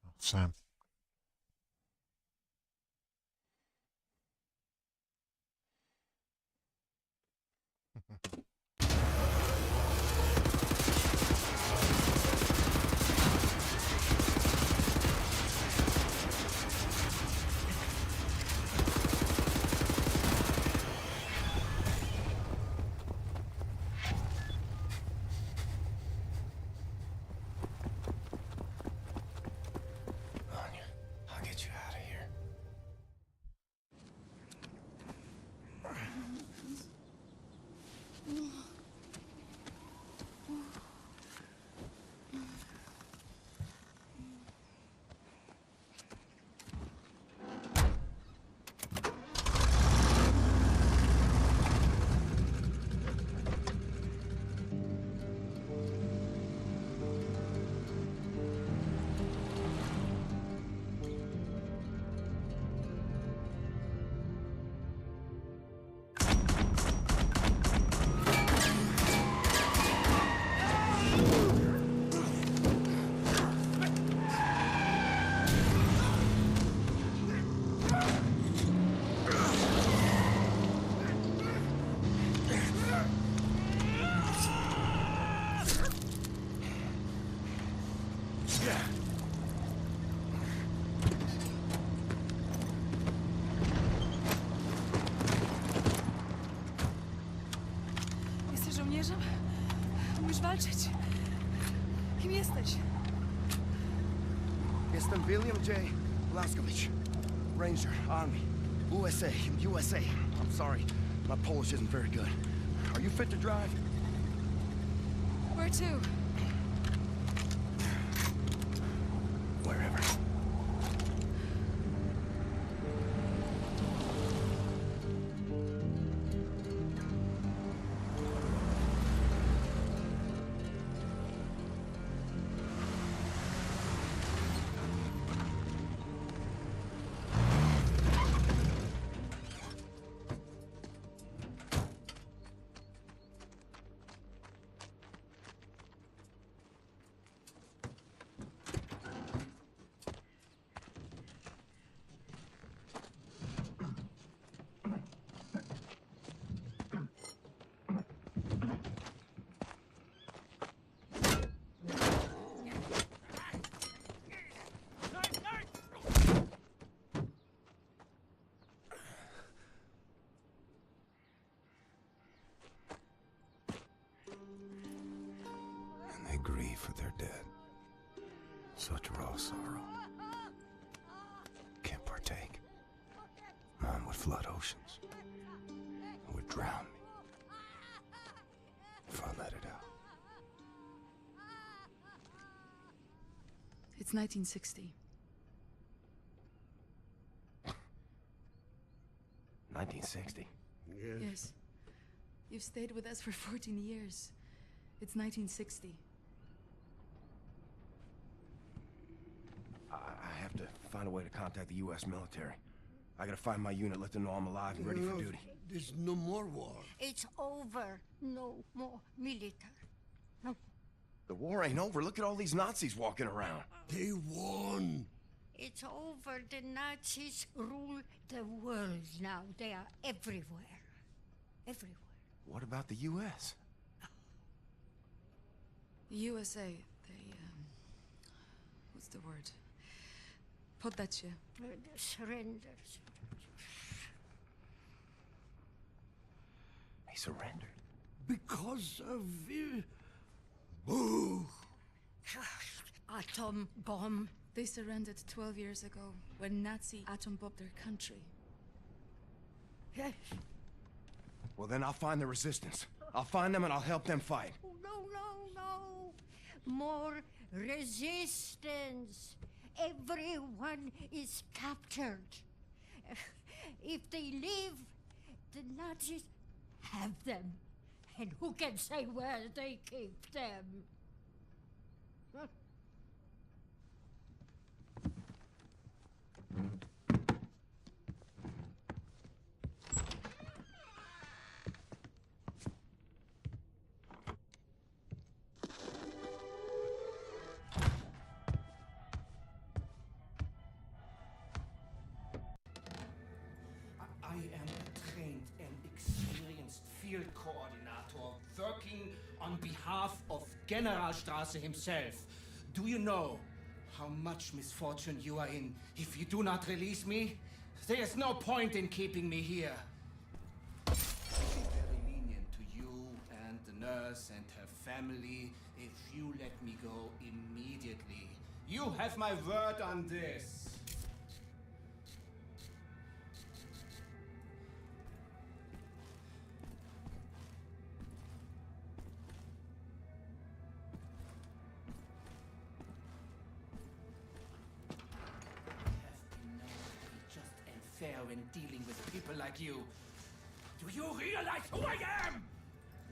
Oh, Sam. Anya, I'll get you out of here. Jesteś żołnierzem? Umiesz walczyć? Kim jesteś? Jestem William J. Blazkowicz. Ranger, Army, USA. I'm sorry, my Polish isn't very good. Are you fit to drive? Where to? Wherever. And they grieve for their dead. Such raw sorrow. Can't partake. Mom would flood oceans. Would drown me. If I let it out. It's 1960. 1960. Yes. You've stayed with us for 14 years. It's 1960. I have to find a way to contact the U.S. military. I gotta find my unit, let them know I'm alive and ready for duty. There's no more war. It's over. No more military. No. The war ain't over. Look at all these Nazis walking around. They won. It's over. The Nazis rule the world now. They are everywhere. Everywhere. What about the U.S.? The USA, they, what's the word? Poddacie. Surrender. He surrendered. Because of Boo. Atom bomb. They surrendered 12 years ago when Nazi atom bombed their country. Yes. Well, then I'll find the resistance. I'll find them and I'll help them fight. Oh, no. More resistance. Everyone is captured. If they leave, the Nazis have them. And who can say where they keep them? Generalstrasse himself. Do you know how much misfortune you are in if you do not release me? There is no point in keeping me here. I'll be very lenient to you and the nurse and her family if you let me go immediately. You have my word on this. Fair in dealing with people like you. Do you realize who I am?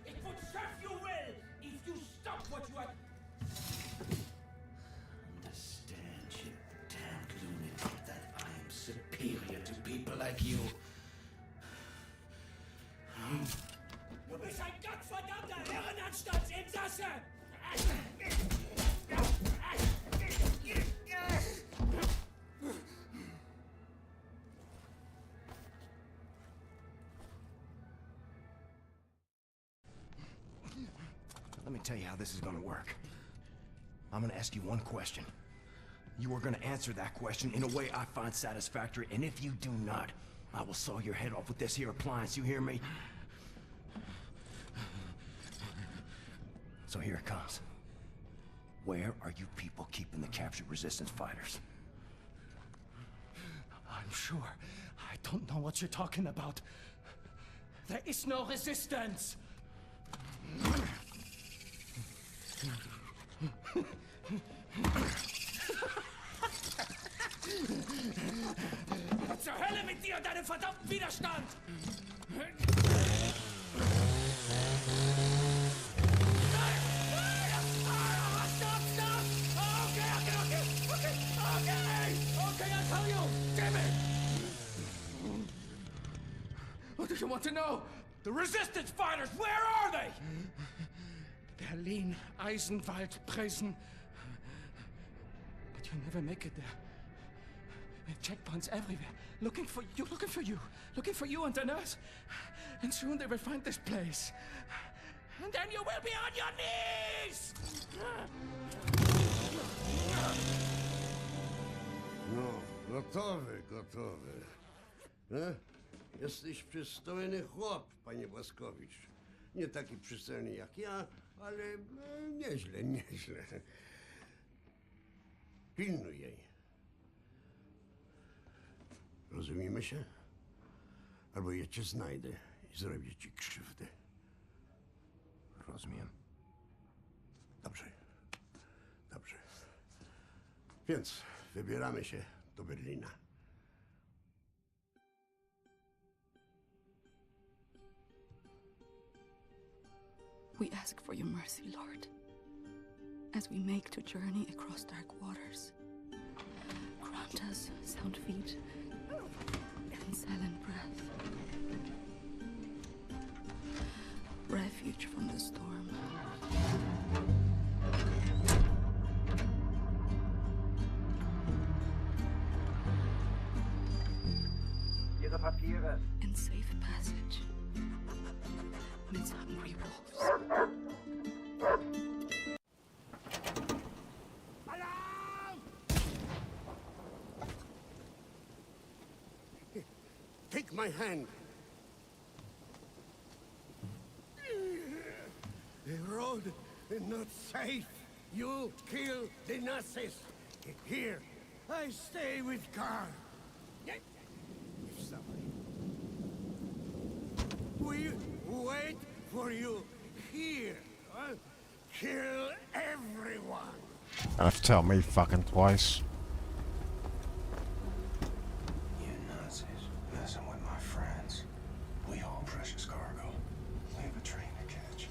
It would serve you well if you stop what you are. Understand, you damned lunatic, that I am superior to people like you. Du bist ein gottverdammter Irrenanstaltsinsasse! Let me tell you how this is gonna work. I'm gonna ask you one question. You are gonna answer that question in a way I find satisfactory, and if you do not, I will saw your head off with this here appliance, you hear me? So here it comes. Where are you people keeping the captured resistance fighters? I'm sure. I don't know what you're talking about. There is no resistance! Zur Hölle mit dir und deinem verdammten Widerstand! Okay, I'll tell you! Damn it! What do you want to know? The resistance fighters, where are they? Berlin, Eisenwald, prison. But you'll never make it there. Checkpoints everywhere. Looking for you and the nurse. And soon they will find this place. And then you will be on your knees! No, gotowy. Jesteś przystojny chłop, panie Błaskowicz. Nie taki przystojny jak ja, ale nieźle. Pilnuj jej. Rozumiemy się? Albo ja cię znajdę i zrobię ci krzywdę. Rozumiem. Dobrze. Więc wybieramy się do Berlina. We ask for your mercy, Lord, as we make to journey across dark waters. Grant us sound feet and silent breath. Refuge from the storm. Ihre Papiere. And safe passage amidst hungry wolves. Alarm! Take my hand. The road is not safe. You kill the Nazis. Here, I stay with Karl. We wait for you here. Kill everyone. You have to tell me fucking twice. You Nazis messing with my friends. We haul precious cargo. We have a train to catch.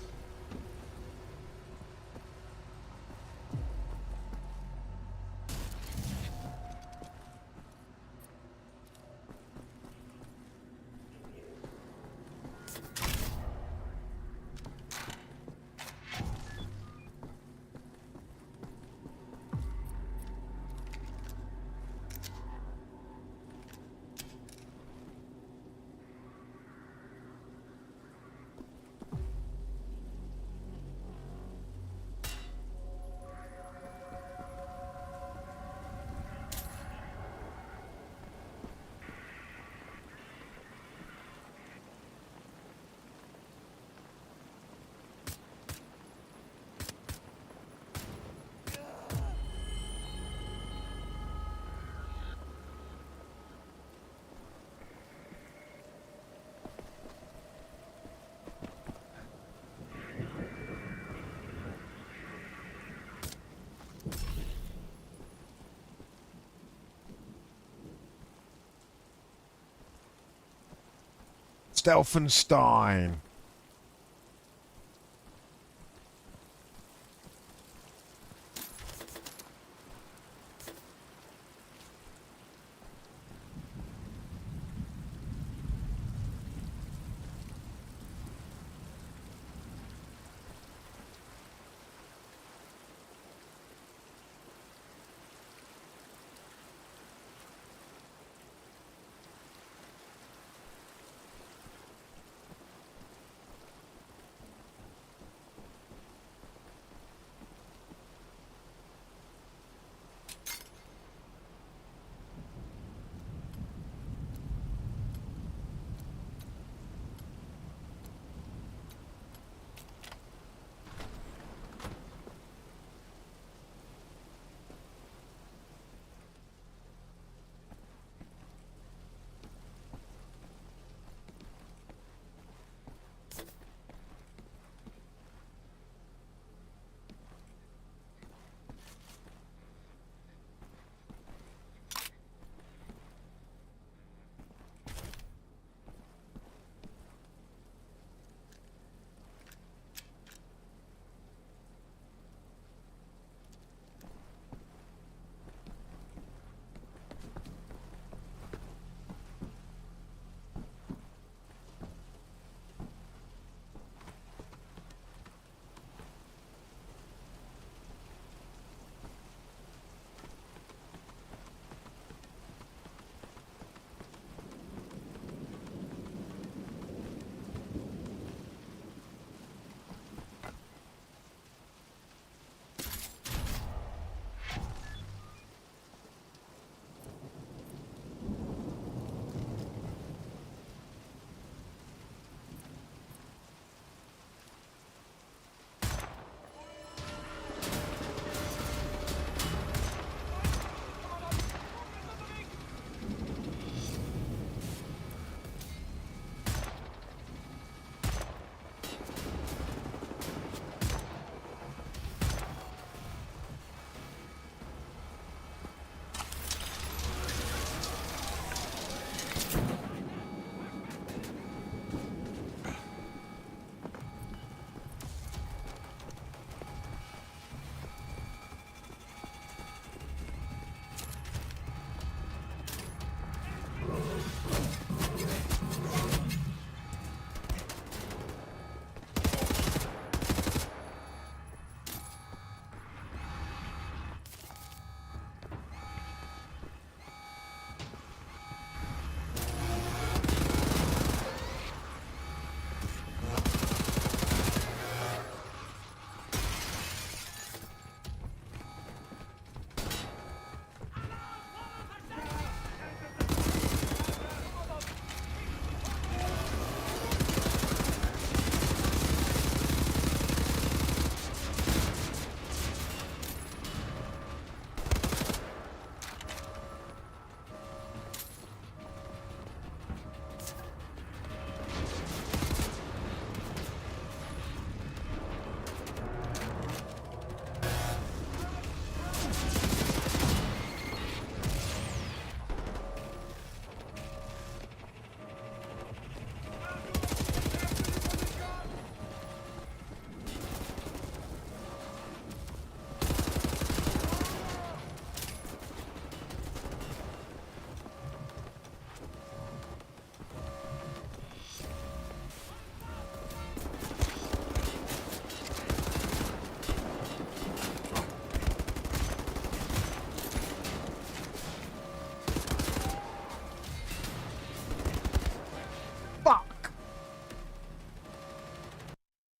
Stelfenstein.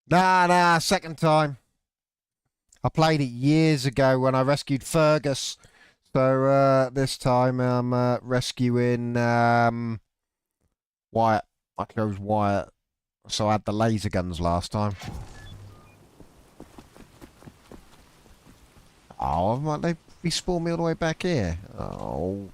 Nah, second time. I played it years ago when I rescued Fergus. So this time I'm rescuing Wyatt. I chose Wyatt. So I had the laser guns last time. Oh, might they respawn me all the way back here? Oh.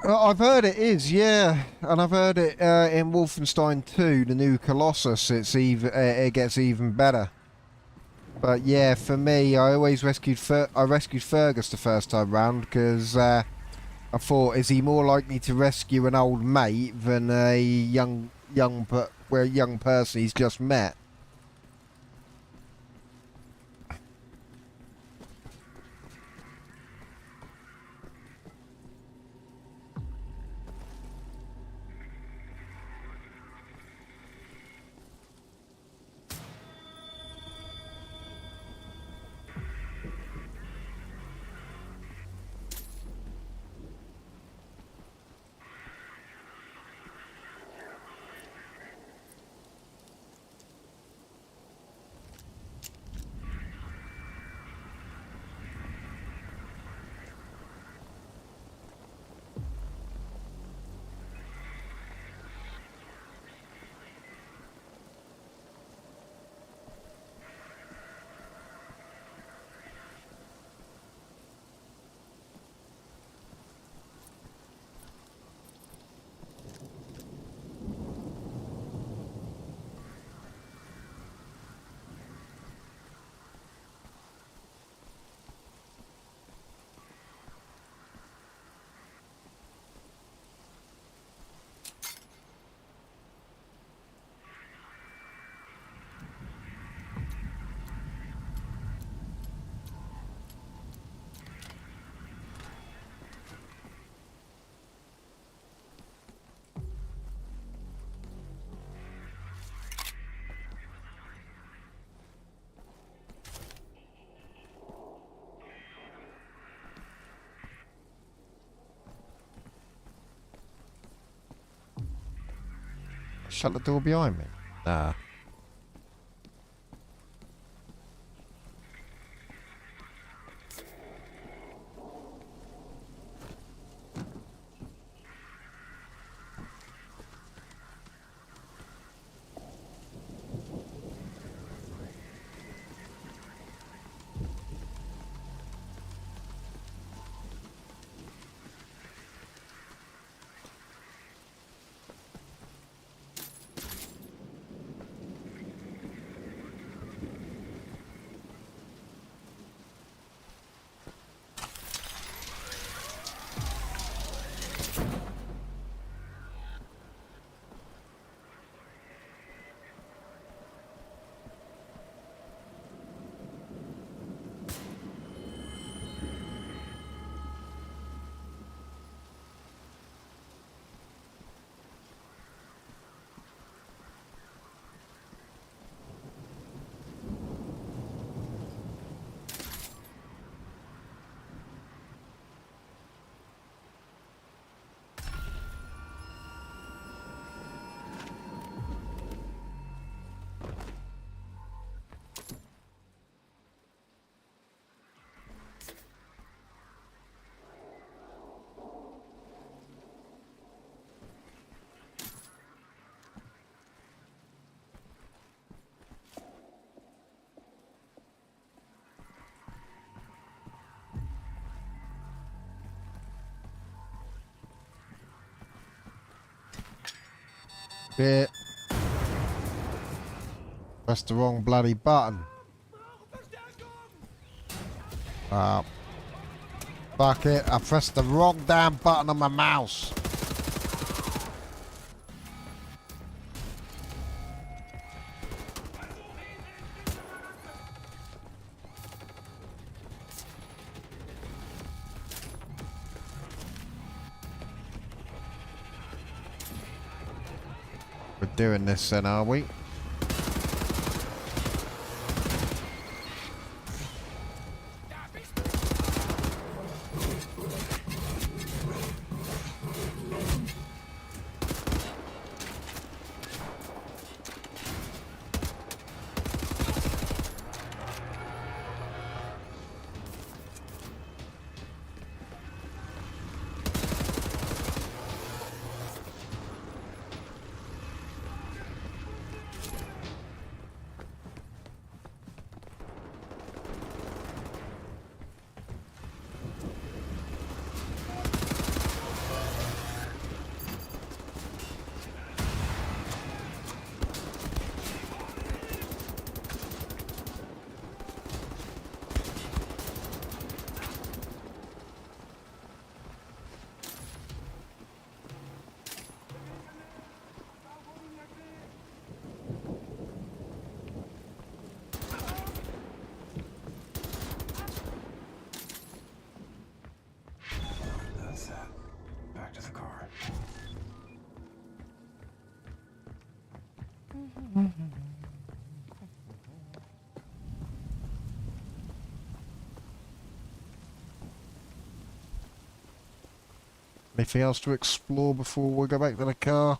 I've heard it is, yeah, and I've heard it in Wolfenstein 2, the new Colossus. It's even it gets even better. But yeah, for me, I always rescued Fergus the first time round because I thought, is he more likely to rescue an old mate than a young person he's just met? Shut the door behind me? Nah. Bit. Pressed the wrong bloody button. Fuck it, I pressed the wrong damn button on my mouse. We're doing this then, are we? Anything else to explore before we go back to the car?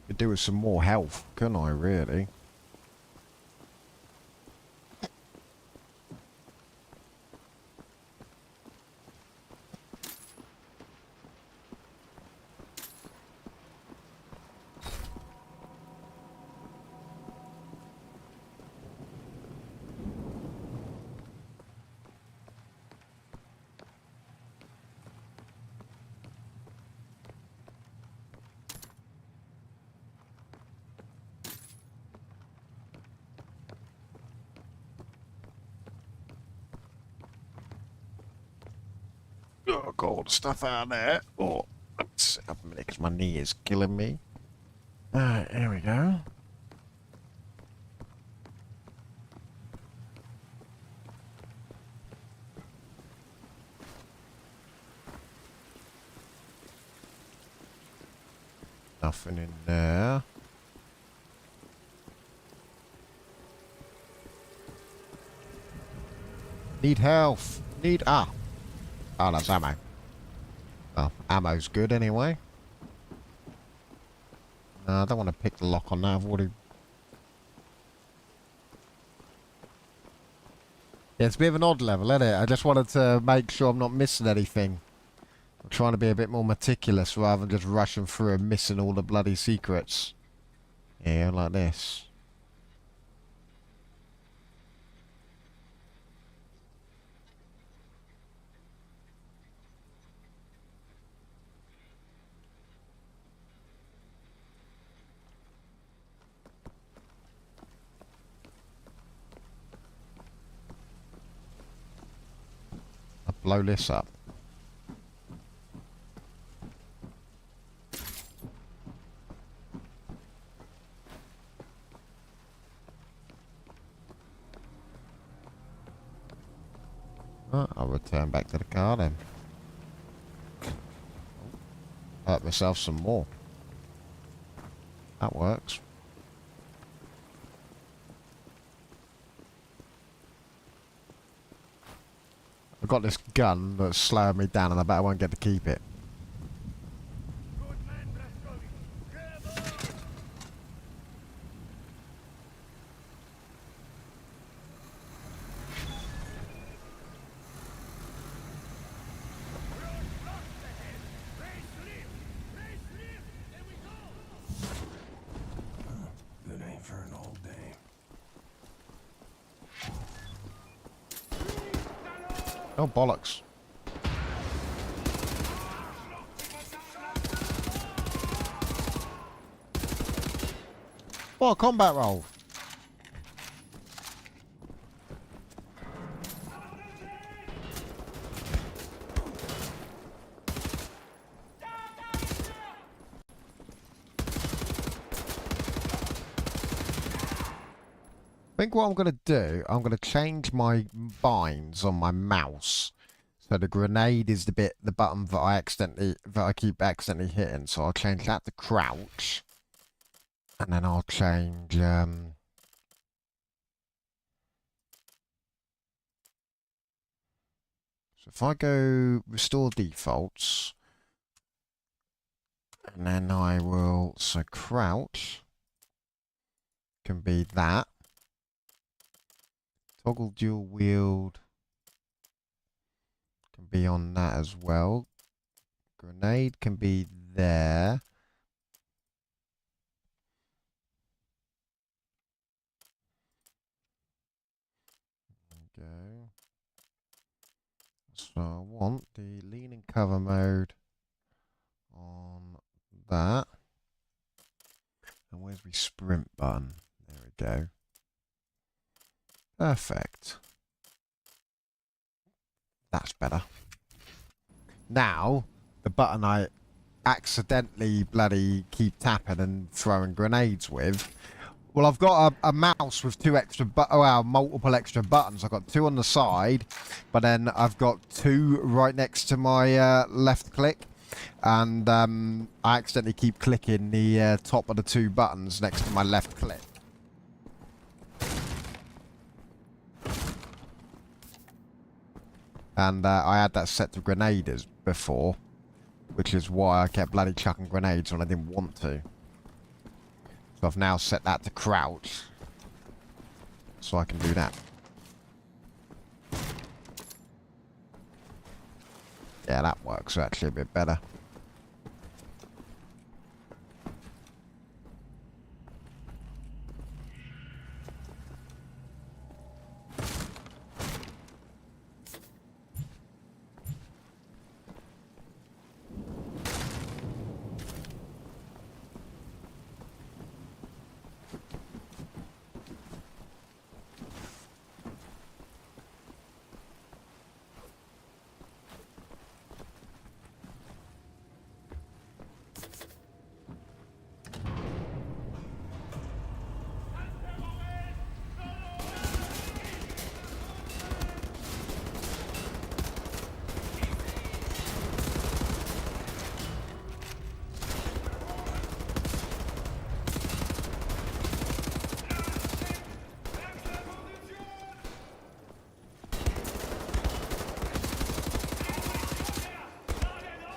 Could do with some more health, couldn't I, really? Oh, got all the stuff out there. Oh, let's have a minute because my knee is killing me. Alright, here we go. Nothing in there. Need health. Need... Ah. Oh, that's ammo. Oh, ammo's good anyway. No, I don't want to pick the lock on that. I've already... Yeah, it's a bit of an odd level, isn't it? I just wanted to make sure I'm not missing anything. I'm trying to be a bit more meticulous rather than just rushing through and missing all the bloody secrets. Yeah, like this. I'll blow this up. Oh, I'll return back to the car then. Hurt myself some more. That works. I've got this gun that's slowing me down and I bet I won't get to keep it. Good aim for an old dame. Oh, bollocks. What a combat roll. I think what I'm going to do, I'm going to change my binds on my mouse. So the grenade is the button that I keep accidentally hitting. So I'll change that to crouch. And then I'll change, so if I go restore defaults, and then I will, so crouch can be that. Toggle dual wield can be on that as well. Grenade can be there. There we go. So I want the lean and cover mode on that. And where's my sprint button? There we go. Perfect. That's better. Now, the button I accidentally bloody keep tapping and throwing grenades with Well, I've got a mouse with two extra multiple extra buttons. I've got two on the side, but then I've got two right next to my left click. And I accidentally keep clicking the top of the two buttons next to my left click. And I had that set to grenades before, which is why I kept bloody chucking grenades when I didn't want to. So I've now set that to crouch, so I can do that. Yeah, that works actually a bit better.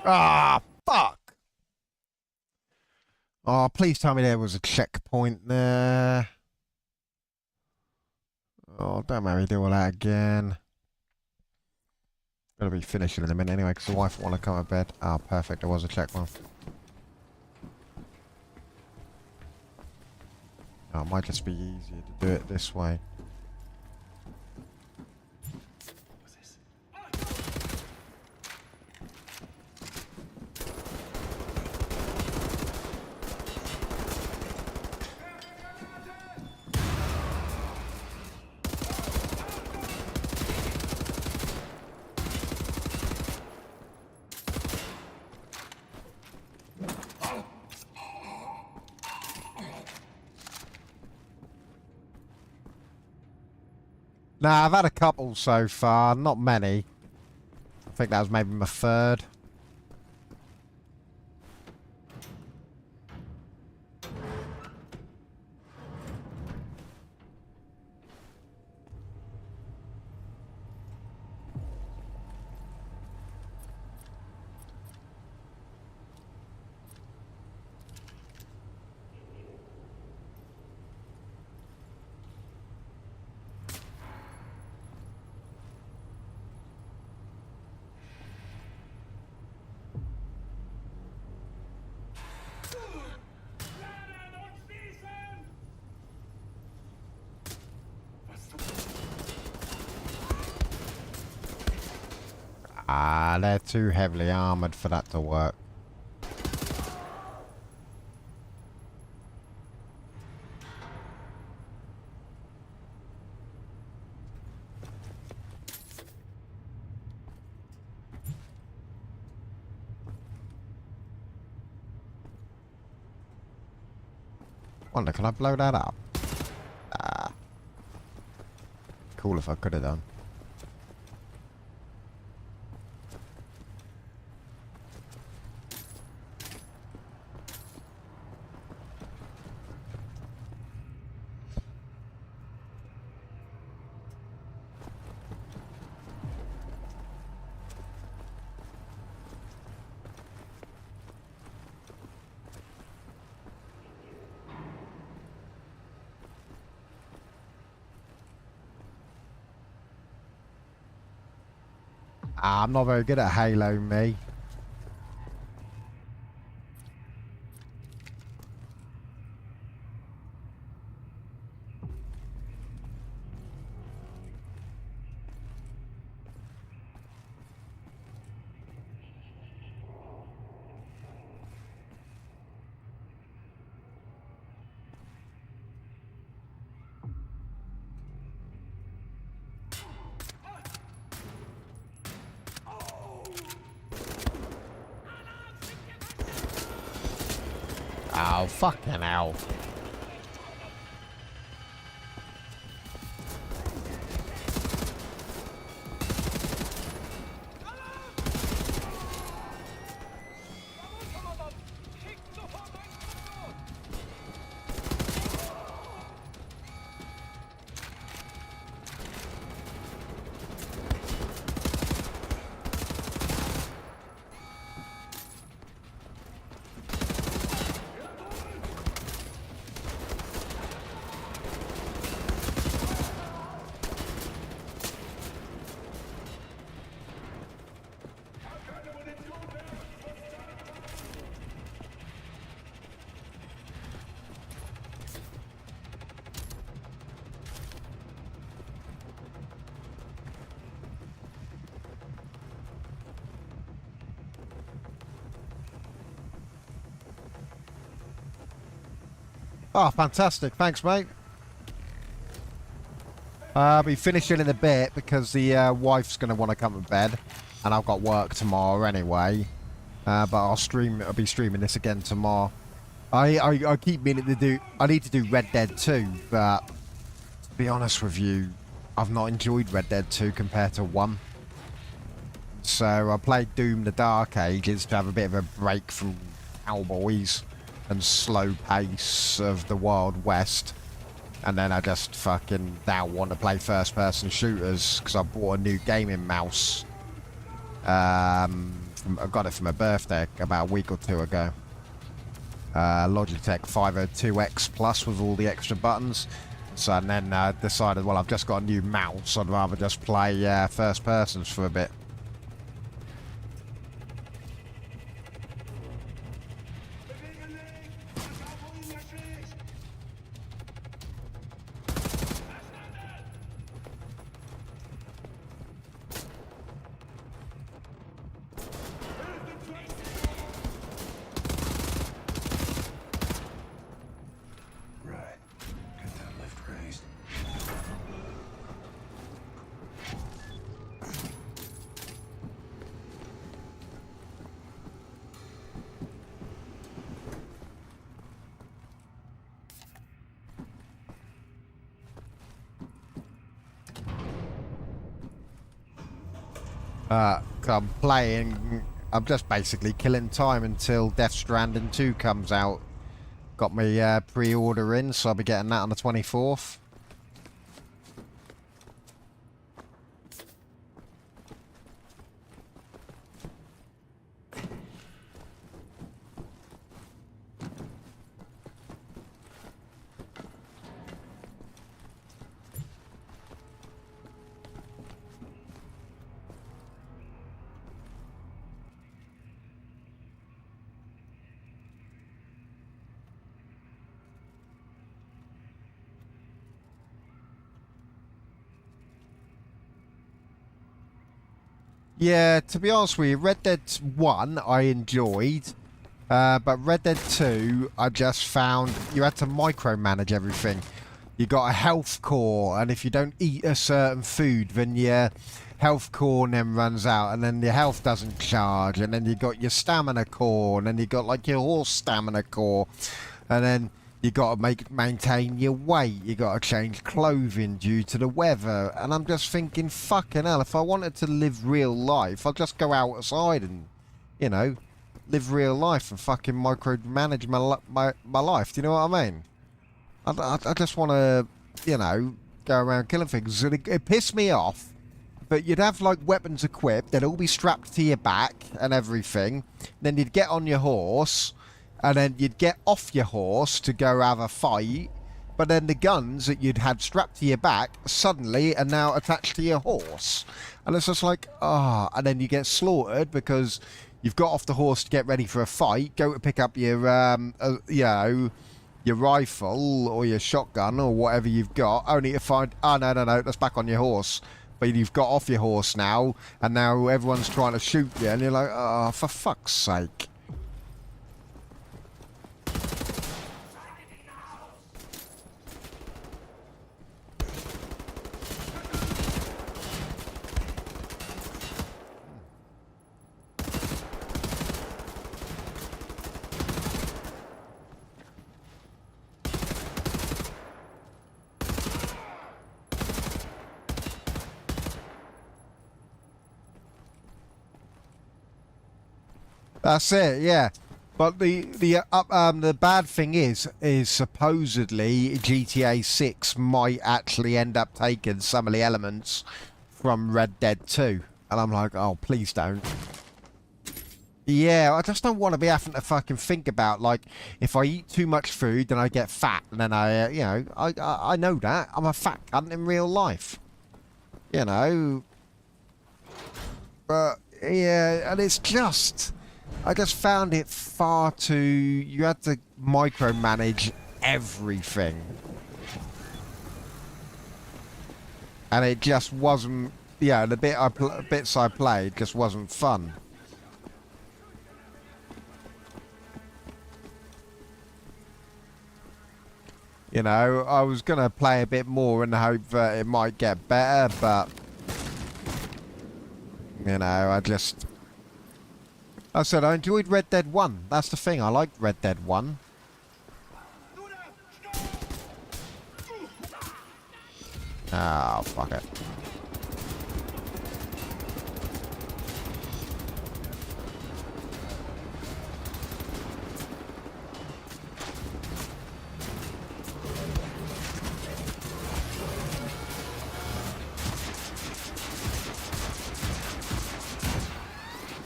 Ah, fuck! Oh, please tell me there was a checkpoint there. Oh, don't make me do all that again. Gonna be finishing in a minute anyway, because the wife will want to come to bed. Ah, perfect, there was a checkpoint. Oh, it might just be easier to do it this way. Nah, I've had a couple so far, not many. I think that was maybe my third. Ah, they're too heavily armoured for that to work. Wonder, can I blow that up? Ah. Cool if I could have done. I'm not very good at Halo, me. Oh, fucking hell. Oh, fantastic. Thanks, mate. I'll be finishing in a bit because the wife's going to want to come to bed. And I've got work tomorrow anyway. But I'll be streaming this again tomorrow. I keep meaning to do... I need to do Red Dead 2, but... To be honest with you, I've not enjoyed Red Dead 2 compared to 1. So I played Doom the Dark Ages to have a bit of a break from cowboys and slow pace of the Wild West. And then I just fucking now want to play first-person shooters because I bought a new gaming mouse. I got it for my birthday about a week or two ago. Logitech 502X Plus with all the extra buttons. So and then decided, well, I've just got a new mouse. I'd rather just play first persons for a bit. I'm just basically killing time until Death Stranding 2 comes out. Got my pre-order in, so I'll be getting that on the 24th. Yeah, to be honest with you, Red Dead 1 I enjoyed, but Red Dead 2 I just found you had to micromanage everything. You got a health core, and if you don't eat a certain food, then your health core then runs out, and then your health doesn't charge, and then you got your stamina core, and then you got like your horse stamina core, and then you got to maintain your weight. You got to change clothing due to the weather. And I'm just thinking, fucking hell, if I wanted to live real life, I'll just go outside and, you know, live real life and fucking micromanage my life. Do you know what I mean? I just want to, you know, go around killing things. And it pissed me off. But you'd have, like, weapons equipped. They'd all be strapped to your back and everything. Then you'd get on your horse. And then you'd get off your horse to go have a fight, but then the guns that you'd had strapped to your back suddenly are now attached to your horse. And it's just like, and then you get slaughtered because you've got off the horse to get ready for a fight, go to pick up your, you know, your rifle or your shotgun or whatever you've got, only to find, no, that's back on your horse. But you've got off your horse now, and now everyone's trying to shoot you, and you're like, for fuck's sake. That's it, yeah. But the bad thing is supposedly GTA 6 might actually end up taking some of the elements from Red Dead 2. And I'm like, oh, please don't. Yeah, I just don't want to be having to fucking think about, like, if I eat too much food, then I get fat. And then I, you know, I know that. I'm a fat cunt in real life. You know. But, yeah, and it's just... I just found it far too... You had to micromanage everything. And it just wasn't... Yeah, the bits I played just wasn't fun. You know, I was going to play a bit more in the hope that it might get better, but... You know, I said I enjoyed Red Dead 1. That's the thing, I liked Red Dead 1. Oh, fuck it.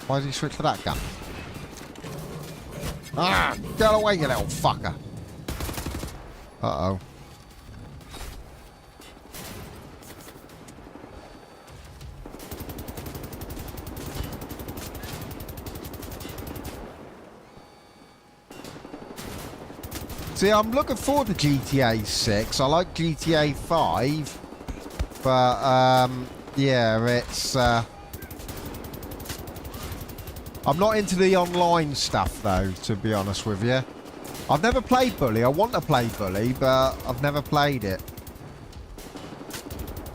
Why does he switch to that gun? Ah! Get away, you little fucker! Uh-oh. See, I'm looking forward to GTA 6. I like GTA 5. But, yeah, it's, I'm not into the online stuff, though, to be honest with you. I've never played Bully. I want to play Bully, but I've never played it.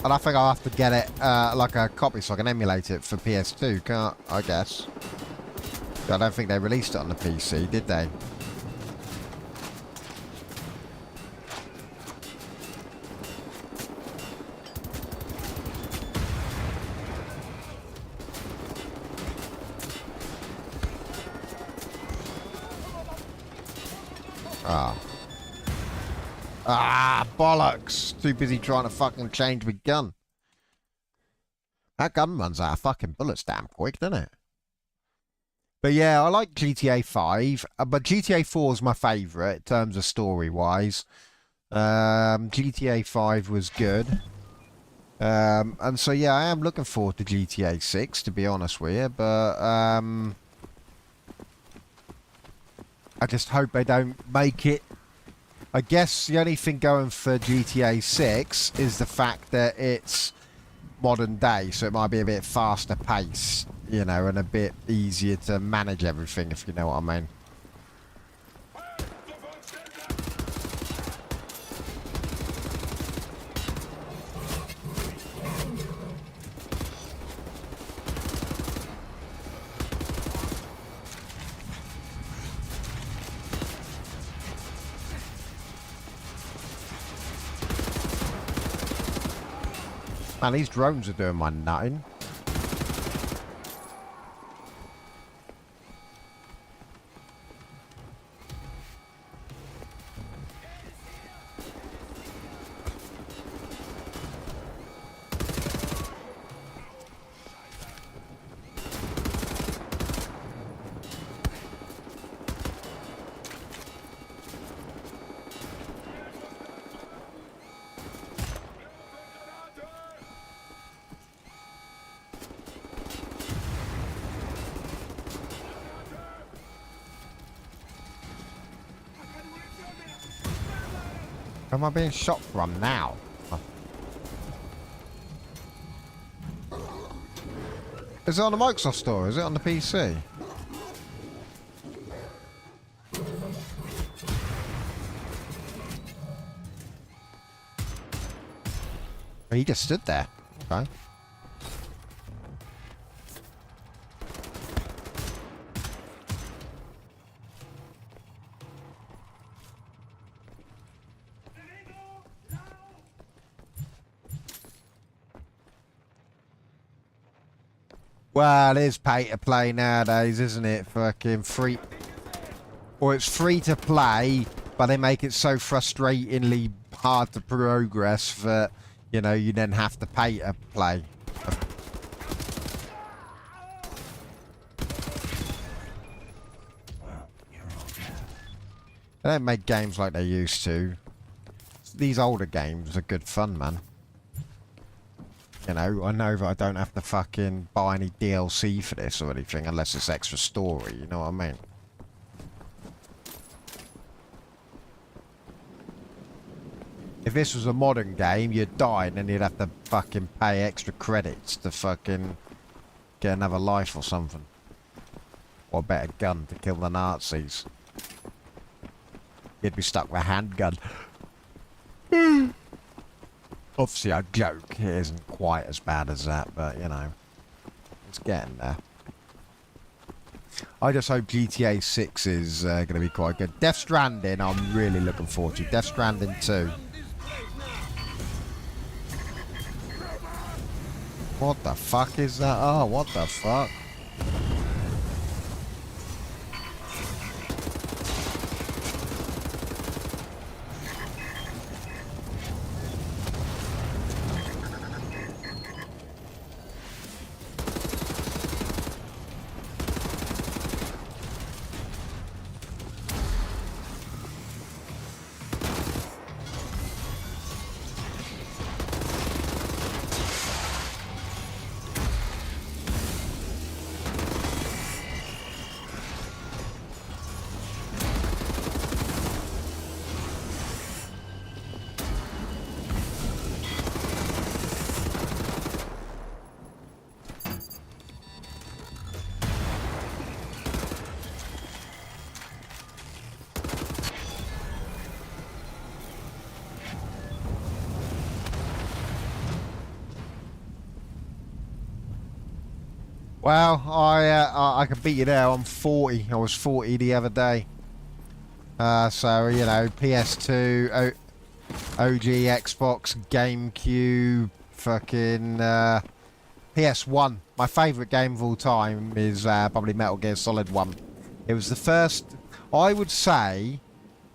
And I think I'll have to get it, like a copy so I can emulate it for PS2, can't I guess? I don't think they released it on the PC, did they? Ah. Ah, bollocks. Too busy trying to fucking change my gun. That gun runs out of fucking bullets damn quick, doesn't it? But yeah, I like GTA 5. But GTA 4 is my favourite in terms of story-wise. GTA 5 was good. And so yeah, I am looking forward to GTA 6, to be honest with you. But, I just hope they don't make it. I guess the only thing going for GTA 6 is the fact that it's modern day, so it might be a bit faster paced, you know, and a bit easier to manage everything, if you know what I mean. Man, these drones are doing my nutting. Where am I being shot from now? Oh. Is it on the Microsoft Store? Is it on the PC? Oh, he just stood there. Okay. Well, it is pay to play nowadays, isn't it? Fucking free. Or it's free to play, but they make it so frustratingly hard to progress that, you know, you then have to pay to play. They don't make games like they used to. These older games are good fun, man. You know, I know that I don't have to fucking buy any DLC for this or anything unless it's extra story, you know what I mean? If this was a modern game, you'd die and then you'd have to fucking pay extra credits to fucking get another life or something. Or a better gun to kill the Nazis. You'd be stuck with a handgun. Obviously, I joke. It isn't quite as bad as that, but, you know, it's getting there. I just hope GTA 6 is going to be quite good. Death Stranding, I'm really looking forward to. Death Stranding 2. What the fuck is that? Oh, what the fuck? Well, I can beat you there. I'm 40. I was 40 the other day. So, you know, PS2, OG, Xbox, GameCube, fucking PS1. My favourite game of all time is probably Metal Gear Solid 1. It was the first... I would say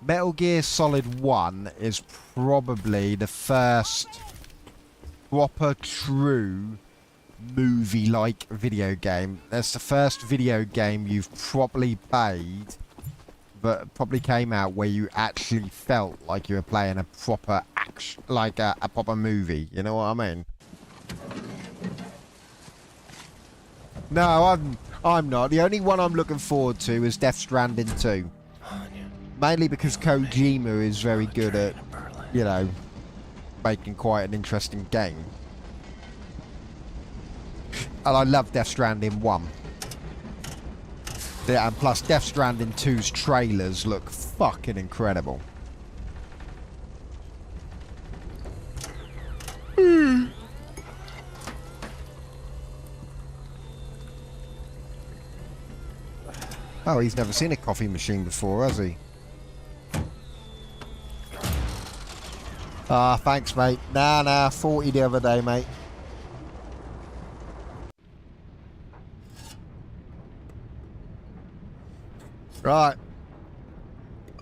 Metal Gear Solid 1 is probably the first proper, true... movie-like video game. That's the first video game you've properly played, but probably came out where you actually felt like you were playing a proper action, like a proper movie. You know what I mean? No, I'm not. The only one I'm looking forward to is Death Stranding 2. Mainly because Kojima is very good at, you know, making quite an interesting game. And I love Death Stranding 1. Yeah, and plus Death Stranding 2's trailers look fucking incredible. Oh, he's never seen a coffee machine before, has he? Ah, thanks, mate. Nah, 40 the other day, mate. Right.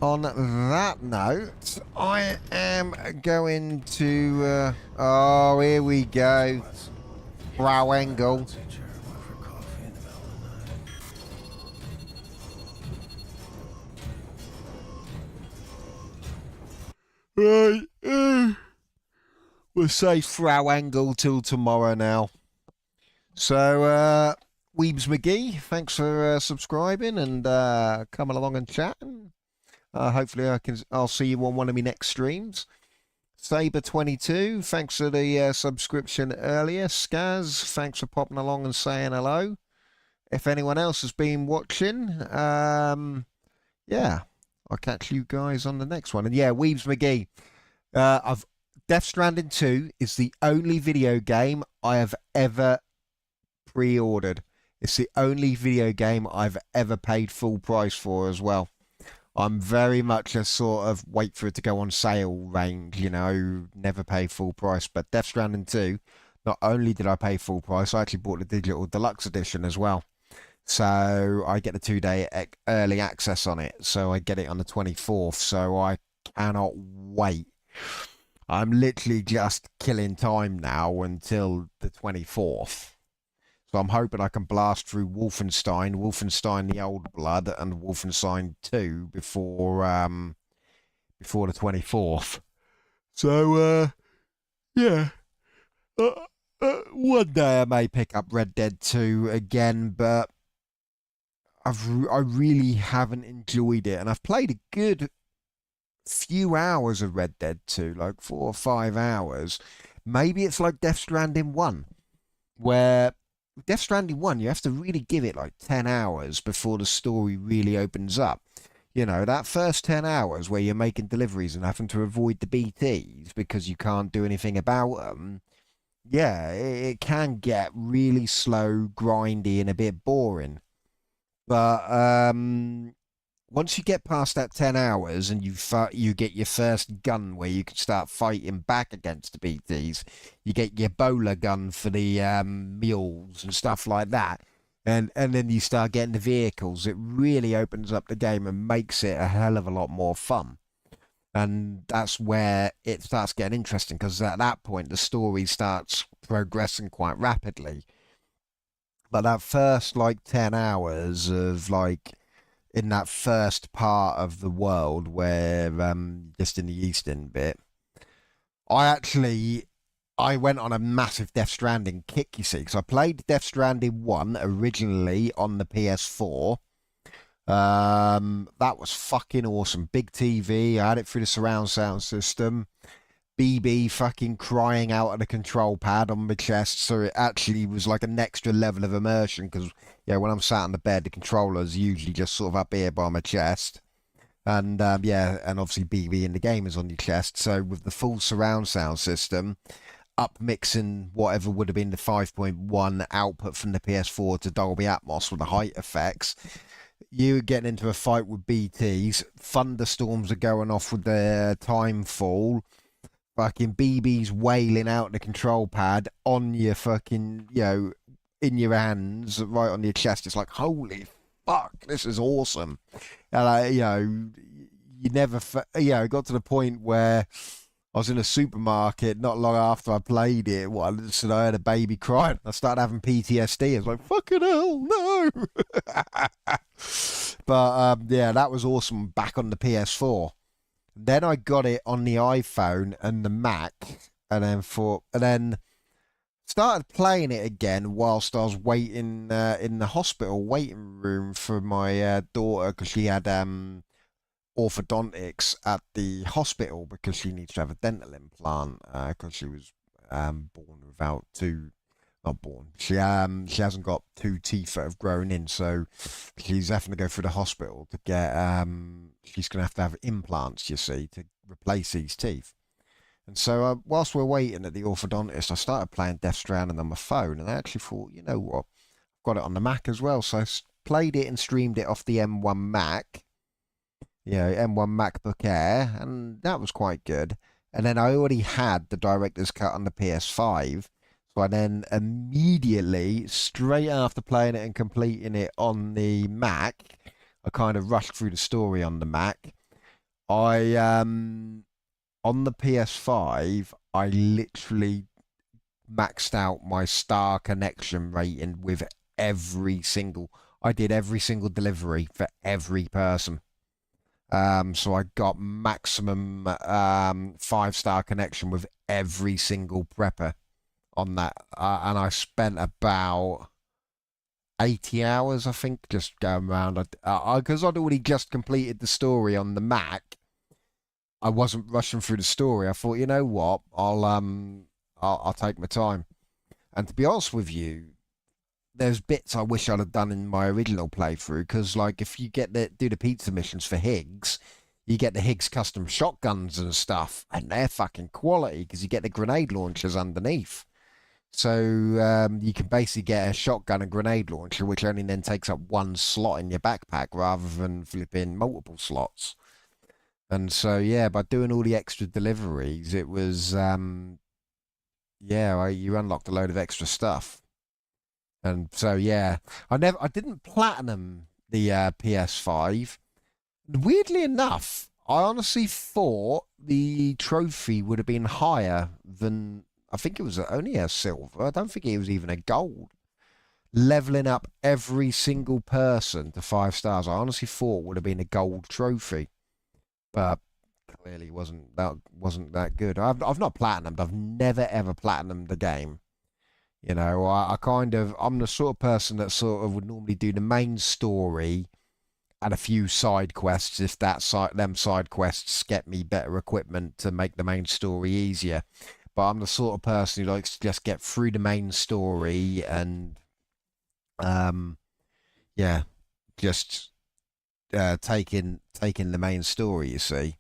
On that note, I am going to... oh, here we go. Frau Engel. Right. We'll say Frau Engel till tomorrow now. So, Weebs McGee, thanks for subscribing and coming along and chatting. Hopefully I'll see you on one of my next streams. Saber22, thanks for the subscription earlier. Skaz, thanks for popping along and saying hello. If anyone else has been watching, yeah, I'll catch you guys on the next one. And yeah, Weebs McGee, Death Stranding 2 is the only video game I have ever pre-ordered. It's the only video game I've ever paid full price for as well. I'm very much a sort of wait for it to go on sale range, you know, never pay full price. But Death Stranding 2, not only did I pay full price, I actually bought the digital deluxe edition as well. So I get the 2-day early access on it. So I get it on the 24th. So I cannot wait. I'm literally just killing time now until the 24th. So I'm hoping I can blast through Wolfenstein the Old Blood, and Wolfenstein 2 before the 24th. So, yeah. One day I may pick up Red Dead 2 again, but I really haven't enjoyed it. And I've played a good few hours of Red Dead 2, like 4 or 5 hours. Maybe it's like Death Stranding 1, where Death Stranding 1, you have to really give it like 10 hours before the story really opens up. You know, that first 10 hours where you're making deliveries and having to avoid the BTs because you can't do anything about them, yeah, it can get really slow, grindy, and a bit boring. But once you get past that 10 hours and you get your first gun where you can start fighting back against the BTs, you get your bowler gun for the mules and stuff like that, and then you start getting the vehicles, it really opens up the game and makes it a hell of a lot more fun. And that's where it starts getting interesting, because at that point the story starts progressing quite rapidly. But that first, like, 10 hours of, like, in that first part of the world where, just in the eastern bit, I went on a massive Death Stranding kick, you see, because I played Death Stranding 1 originally on the PS4. That was fucking awesome. Big TV, I had it through the surround sound system. BB fucking crying out at the control pad on my chest, so it actually was like an extra level of immersion, because, yeah, when I'm sat on the bed, the controller's usually just sort of up here by my chest. And, yeah, and obviously BB in the game is on your chest, so with the full surround sound system, up mixing whatever would have been the 5.1 output from the PS4 to Dolby Atmos with the height effects, you were getting into a fight with BTs, thunderstorms are going off with the timefall, fucking BB's wailing out the control pad on your fucking, you know, in your hands, right on your chest. It's like, holy fuck, this is awesome. And, you know, you never, you know, it got to the point where I was in a supermarket not long after I played it once, and I heard a baby crying. I started having PTSD. I was like, fucking hell, no. But, yeah, that was awesome back on the PS4. Then I got it on the iPhone and the Mac, and then started playing it again whilst I was waiting in the hospital waiting room for my daughter, because she had orthodontics at the hospital, because she needs to have a dental implant, because she was born without two. Not born. She hasn't got two teeth that have grown in, so she's having to go through the hospital to get she's going to have implants, you see, to replace these teeth. And so whilst we're waiting at the orthodontist, I started playing Death Stranding on my phone, and I actually thought, you know what, I've got it on the Mac as well, so I played it and streamed it off the M1 Mac, you know, M1 MacBook Air, and that was quite good. And then I already had the director's cut on the PS5. So I then immediately, straight after playing it and completing it on the Mac, I kind of rushed through the story on the Mac. On the PS5, I literally maxed out my star connection rating with I did every single delivery for every person. So I got maximum 5-star connection with every single prepper on that, and I spent about 80 hours, I think, just going around. Because I'd already just completed the story on the Mac, I wasn't rushing through the story. I thought, you know what, I'll take my time. And to be honest with you, there's bits I wish I'd have done in my original playthrough, because, like, if you do the pizza missions for Higgs, you get the Higgs custom shotguns and stuff, and they're fucking quality, because you get the grenade launchers underneath. So you can basically get a shotgun and grenade launcher, which only then takes up one slot in your backpack rather than flipping multiple slots. And so, yeah, by doing all the extra deliveries, it was, yeah, you unlocked a load of extra stuff. And so, yeah, I didn't platinum the PS5. Weirdly enough, I honestly thought the trophy would have been higher than, I think it was only a silver. I don't think it was even a gold. Leveling up every single person to 5 stars, I honestly thought would have been a gold trophy. But clearly wasn't that good. I've not platinumed. I've never ever platinumed the game. You know, I'm the sort of person that sort of would normally do the main story and a few side quests if them side quests get me better equipment to make the main story easier. But I'm the sort of person who likes to just get through the main story and, yeah, just taking the main story, you see.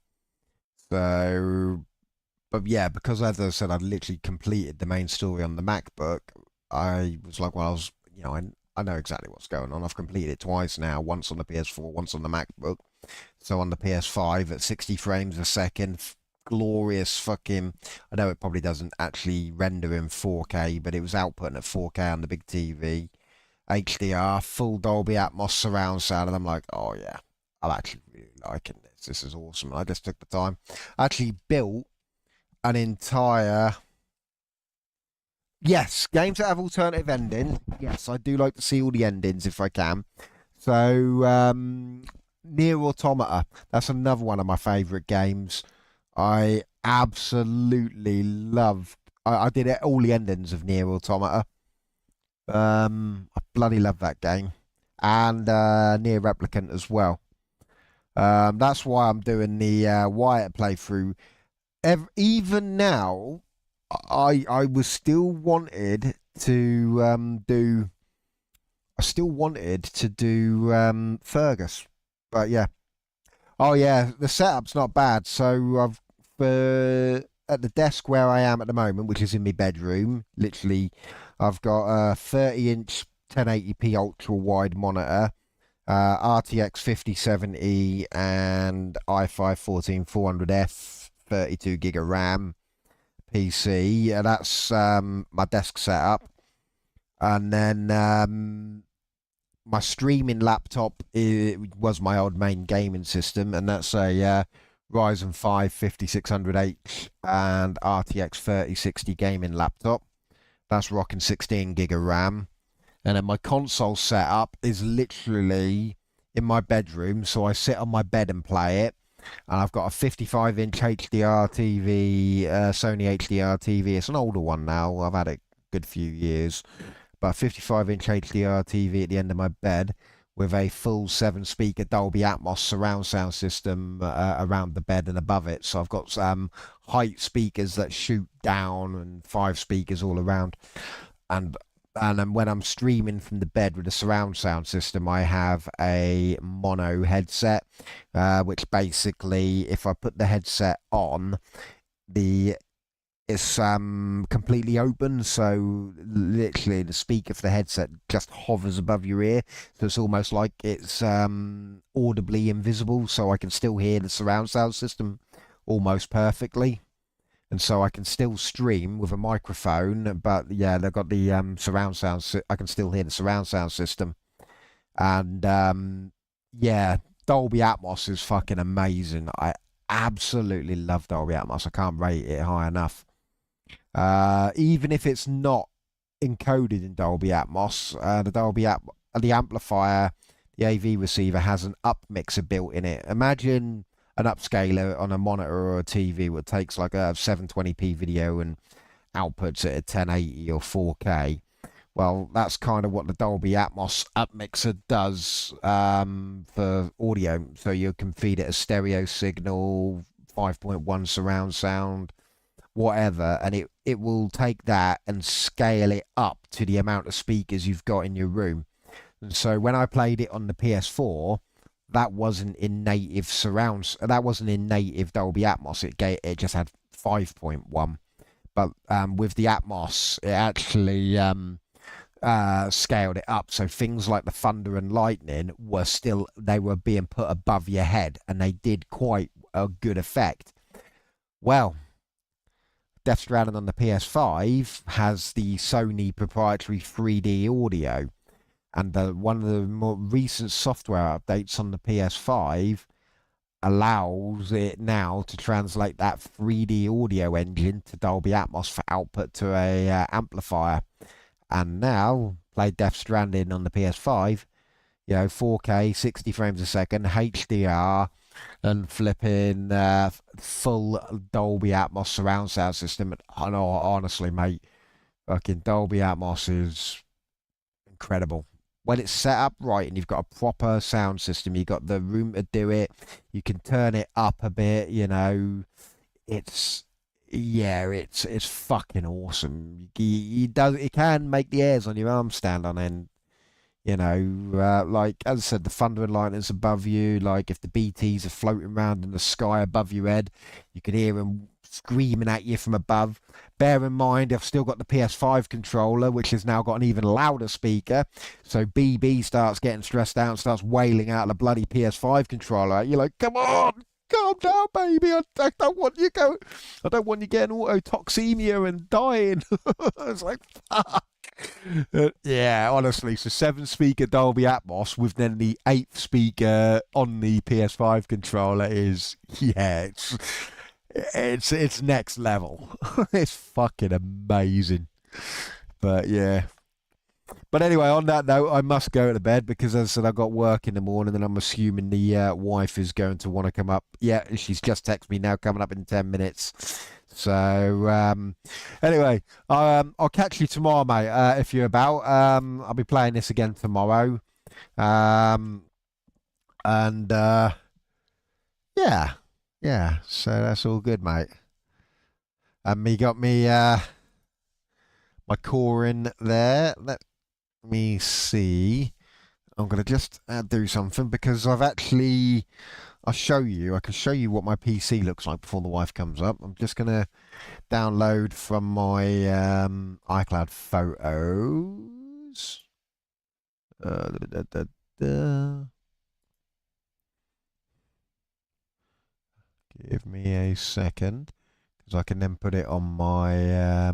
So, but yeah, because as I said, I'd literally completed the main story on the MacBook. I was like, well, I know exactly what's going on. I've completed it twice now, once on the PS4, once on the MacBook. So on the PS5 at 60 frames a second, glorious fucking... I know it probably doesn't actually render in 4K, but it was outputting at 4K on the big TV. HDR, full Dolby Atmos surround sound, and I'm like, oh yeah, I'm actually really liking this. This is awesome. I just took the time. I actually built an entire... Yes, games that have alternative ending. Yes, I do like to see all the endings if I can. So, Nier Automata. That's another one of my favourite games. I absolutely love... I did all the endings of Nier Automata. I bloody love that game. And Nier Replicant as well. That's why I'm doing the Wyatt playthrough. Even now... I was still wanted to do... I still wanted to do Fergus. But yeah. Oh yeah, the setup's not bad. So I've... at the desk where I am at the moment, which is in my bedroom, literally, I've got a 30-inch 1080p ultra-wide monitor, RTX 5070 and i5 14400F, 32 gig of RAM. PC, that's my desk setup, and then my streaming laptop was my old main gaming system, and that's a Ryzen 5 5600H and RTX 3060 gaming laptop. That's rocking 16 gig of RAM, and then my console setup is literally in my bedroom, so I sit on my bed and play it. And I've got a 55-inch HDR TV, Sony HDR TV. It's an older one now. I've had it a good few years. But a 55-inch HDR TV at the end of my bed with a full 7-speaker Dolby Atmos surround sound system around the bed and above it. So I've got some height speakers that shoot down and 5 speakers all around. And then when I'm streaming from the bed with a surround sound system, I have a mono headset, which basically, if I put the headset on, it's completely open, so literally the speaker for the headset just hovers above your ear, so it's almost like it's audibly invisible, so I can still hear the surround sound system almost perfectly. And so I can still stream with a microphone, but yeah, they've got the surround sound. I can still hear the surround sound system. And yeah, Dolby Atmos is fucking amazing. I absolutely love Dolby Atmos. I can't rate it high enough. Even if it's not encoded in Dolby Atmos, the amplifier, the AV receiver has an up mixer built in it. Imagine an upscaler on a monitor or a TV that takes like a 720p video and outputs it at 1080 or 4K. Well, that's kind of what the Dolby Atmos upmixer does for audio. So you can feed it a stereo signal, 5.1 surround sound, whatever, and it will take that and scale it up to the amount of speakers you've got in your room. And so when I played it on the PS4, that wasn't in native surrounds. That wasn't in native Dolby Atmos. It just had 5.1. But with the Atmos, it actually scaled it up. So things like the thunder and lightning they were being put above your head, and they did quite a good effect. Well, Death Stranding on the PS5 has the Sony proprietary 3D audio. And one of the more recent software updates on the PS5 allows it now to translate that 3D audio engine to Dolby Atmos for output to a amplifier. And now, play Death Stranding on the PS5, 4K, 60 frames a second, HDR, and flipping full Dolby Atmos surround sound system. I know, honestly, mate, fucking Dolby Atmos is incredible. When it's set up right and you've got a proper sound system, you've got the room to do it, you can turn it up a bit, it's fucking awesome. It can make the hairs on your arm stand on end. You know, like, as I said, the thunder and lightning's above you. Like, if the BTs are floating around in the sky above your head, you can hear them screaming at you from above. Bear in mind, I've still got the PS5 controller, which has now got an even louder speaker. So BB starts getting stressed out and starts wailing out the bloody PS5 controller. You're like, come on, calm down, baby. I don't want you going. I don't want you getting autotoxemia and dying. It's like, fuck. Yeah, honestly, so 7-speaker Dolby Atmos with then the 8th speaker on the PS5 controller is, yeah, it's next level. It's fucking amazing. But yeah. But anyway, on that note, I must go to bed because, as I said, I've got work in the morning, and I'm assuming the wife is going to want to come up. Yeah, she's just texted me now, coming up in 10 minutes. So, anyway, I'll catch you tomorrow, mate, if you're about. I'll be playing this again tomorrow. Yeah, so that's all good, mate. And me got me, my core in there. Let me see. I'm going to just do something because I've actually... I can show you what my PC looks like before the wife comes up. I'm just going to download from my iCloud photos. Give me a second, because I can then put it on my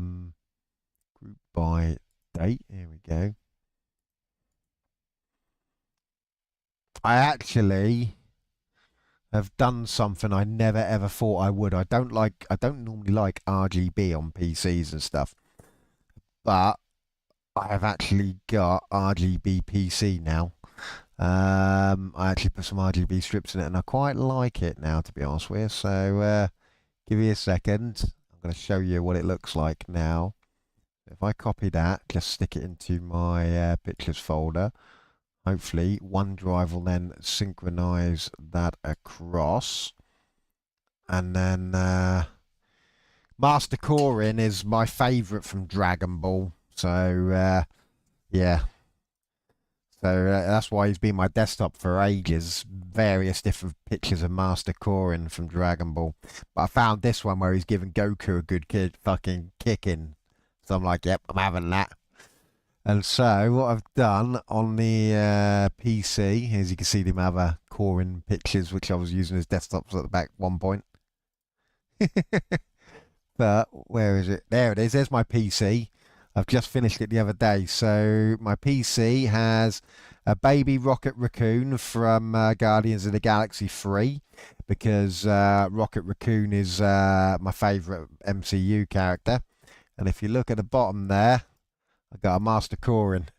group by date. Here we go. I actually have done something I never ever thought I would. I don't normally like RGB on PCs and stuff, but I have actually got RGB PC now. I actually put some RGB strips in it, and I quite like it now, to be honest with you. So give me a second. I'm going to show you what it looks like now. If I copy that, just stick it into my pictures folder. Hopefully OneDrive will then synchronize that across. And then Master Corin is my favorite from Dragon Ball. So yeah. So that's why he's been my desktop for ages. Various different pictures of Master Corin from Dragon Ball. But I found this one where he's giving Goku a good fucking kicking. So I'm like, yep, I'm having that. And so what I've done on the PC, as you can see them other Corin pictures, which I was using as desktops at the back at one point. But where is it? There it is. There's my PC. I've just finished it the other day. So my PC has a baby Rocket Raccoon from Guardians of the Galaxy 3, because Rocket Raccoon is my favourite MCU character. And if you look at the bottom there, I've got a Master Corin.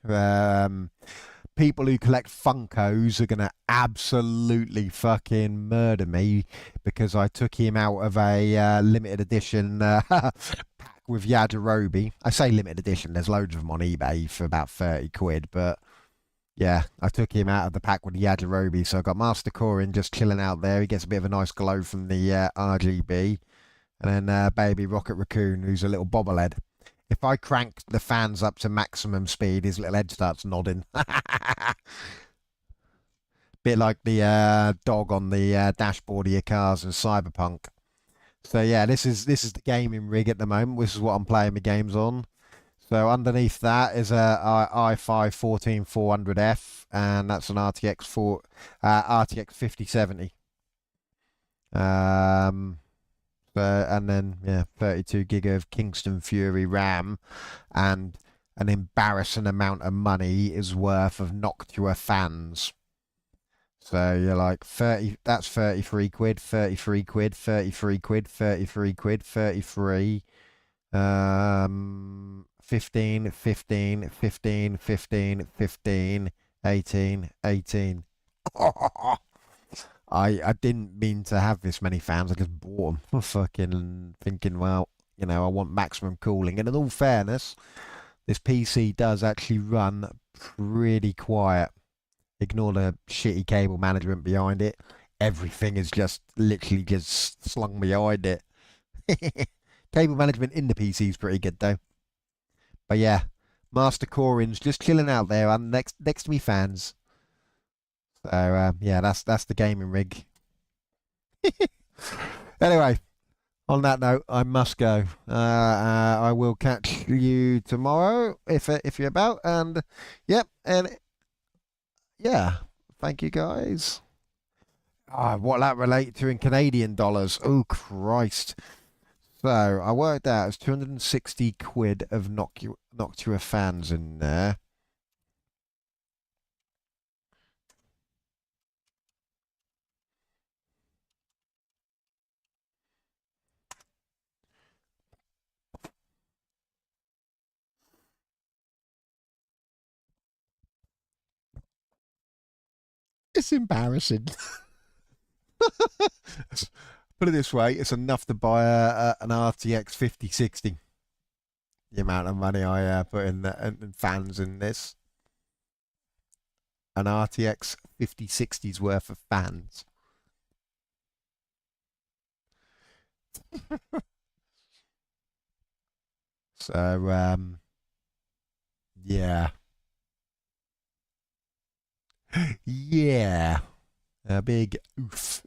People who collect Funkos are going to absolutely fucking murder me, because I took him out of a limited edition pack with Yajirobe. I say limited edition, there's loads of them on eBay for about 30 quid, but yeah, I took him out of the pack with the Yajirobe. So I got Master Corin just chilling out there. He gets a bit of a nice glow from the RGB. And then baby Rocket Raccoon, who's a little bobblehead. If I crank the fans up to maximum speed, his little head starts nodding. Bit like the dog on the dashboard of your cars in Cyberpunk. So yeah, this is the gaming rig at the moment. This is what I'm playing my games on. So underneath that is a i5 14400F, and that's an RTX 5070. And then, yeah, 32 gig of Kingston Fury RAM, and an embarrassing amount of money is worth of Noctua fans. So you're like, 30, that's 33 quid, 33 quid, 33 quid, 33 quid, 33, 15, 15, 15, 15, 15, 18, 18. I didn't mean to have this many fans. I just bought them. Fucking thinking, well, you know, I want maximum cooling. And in all fairness, this PC does actually run pretty quiet. Ignore the shitty cable management behind it. Everything is just literally just slung behind it. Cable management in the PC is pretty good though. But yeah, Master Corins just chilling out there and next to me fans. So yeah, that's the gaming rig. Anyway, on that note, I must go. I will catch you tomorrow if you're about. And yep, and yeah, thank you guys. What that relate to in Canadian dollars? Oh Christ! So I worked out it's 260 quid of Noctua fans in there. It's embarrassing. Put it this way, it's enough to buy an RTX 5060. The amount of money I put in fans in this. An RTX 5060's worth of fans. So, yeah. Yeah. A big oof.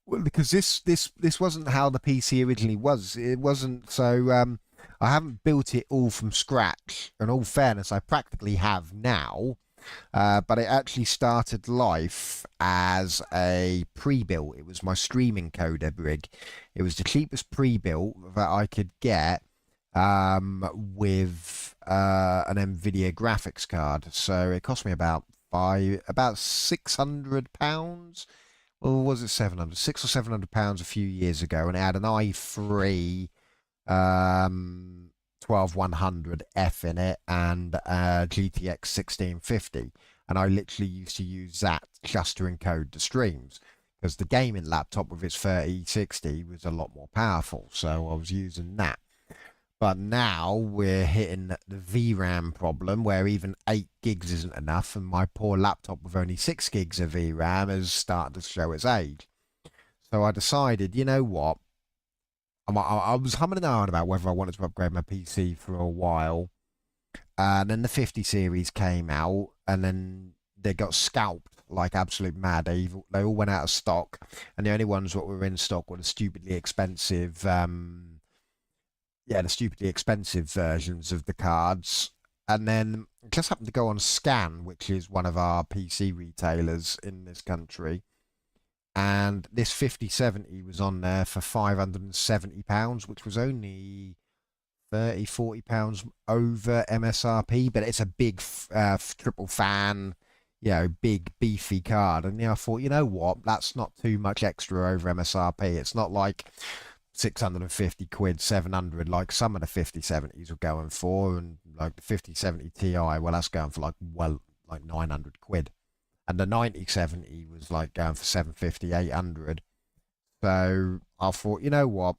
Well, because this wasn't how the PC originally was. It wasn't, so I haven't built it all from scratch. In all fairness, I practically have now. But it actually started life as a pre-built. It was my streaming coder rig. It was the cheapest pre-built that I could get with an NVIDIA graphics card. So it cost me about £600. Or was it 700? £600 or £700 a few years ago, and it had an i3 12100F in it and GTX 1650, and I literally used to use that just to encode the streams because the gaming laptop with its 3060 was a lot more powerful, so I was using that. But now we're hitting the VRAM problem where even 8 gigs isn't enough, and my poor laptop with only 6 gigs of VRAM has started to show its age. So I decided, you know what? I was humming and ahhing about whether I wanted to upgrade my PC for a while. And then the 50 series came out, and then they got scalped like absolute mad. They all went out of stock, and the only ones that were in stock were the stupidly expensive... the stupidly expensive versions of the cards. And then just happened to go on Scan, which is one of our PC retailers in this country. And this 5070 was on there for £570, which was only £30-40 over MSRP. But it's a big triple fan, big beefy card. And I thought, you know what? That's not too much extra over MSRP. It's not like 650 quid, 700 like some of the 5070s were going for, and like the 5070 Ti, well, that's going for like 900 quid, and the 9070 was like going for 750, 800. So I thought, you know what,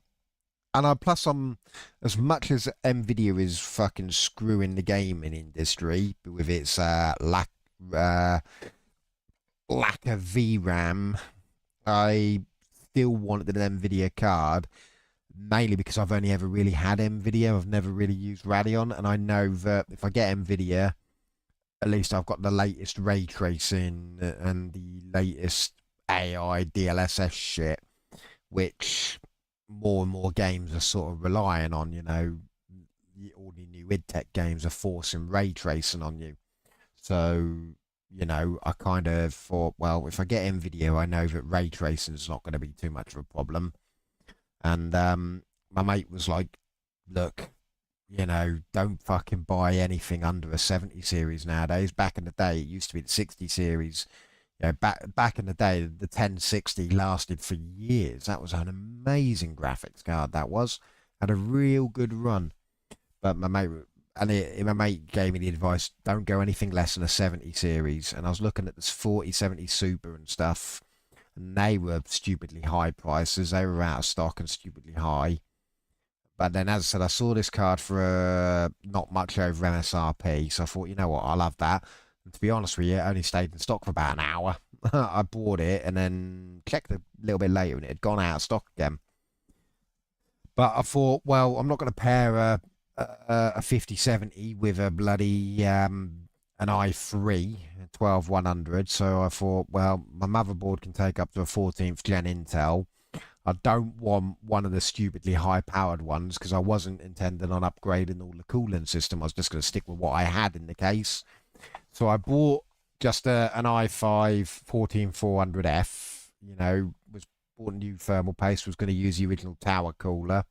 and as much as Nvidia is fucking screwing the gaming industry with its lack of VRAM, I still wanted an Nvidia card, mainly because I've only ever really had Nvidia. I've never really used Radeon, and I know that if I get Nvidia, at least I've got the latest ray tracing and the latest AI DLSS shit, which more and more games are sort of relying on. All the new id Tech games are forcing ray tracing on you. So, I kind of thought, well, if I get Nvidia, I know that ray tracing is not going to be too much of a problem. And my mate was like, look, don't fucking buy anything under a 70 series nowadays. Back in the day, it used to be the 60 series. Back in the day, the 1060 lasted for years. That was an amazing graphics card, that was. Had a real good run. But my mate gave me the advice, don't go anything less than a 70 series. And I was looking at this 4070 Super and stuff, and they were stupidly high prices. They were out of stock and stupidly high. But then, as I said, I saw this card for not much over MSRP, so I thought, you know what, I'll have that. And to be honest with you, it only stayed in stock for about an hour. I bought it and then checked a little bit later, and it had gone out of stock again. But I thought, well, I'm not going to pair a 5070 with a bloody an i3 12100. So I thought, well, my motherboard can take up to a 14th gen Intel. I don't want one of the stupidly high-powered ones because I wasn't intending on upgrading all the cooling system. I was just going to stick with what I had in the case. So I bought just an i5 14400F. You know, bought a new thermal paste. Was going to use the original tower cooler,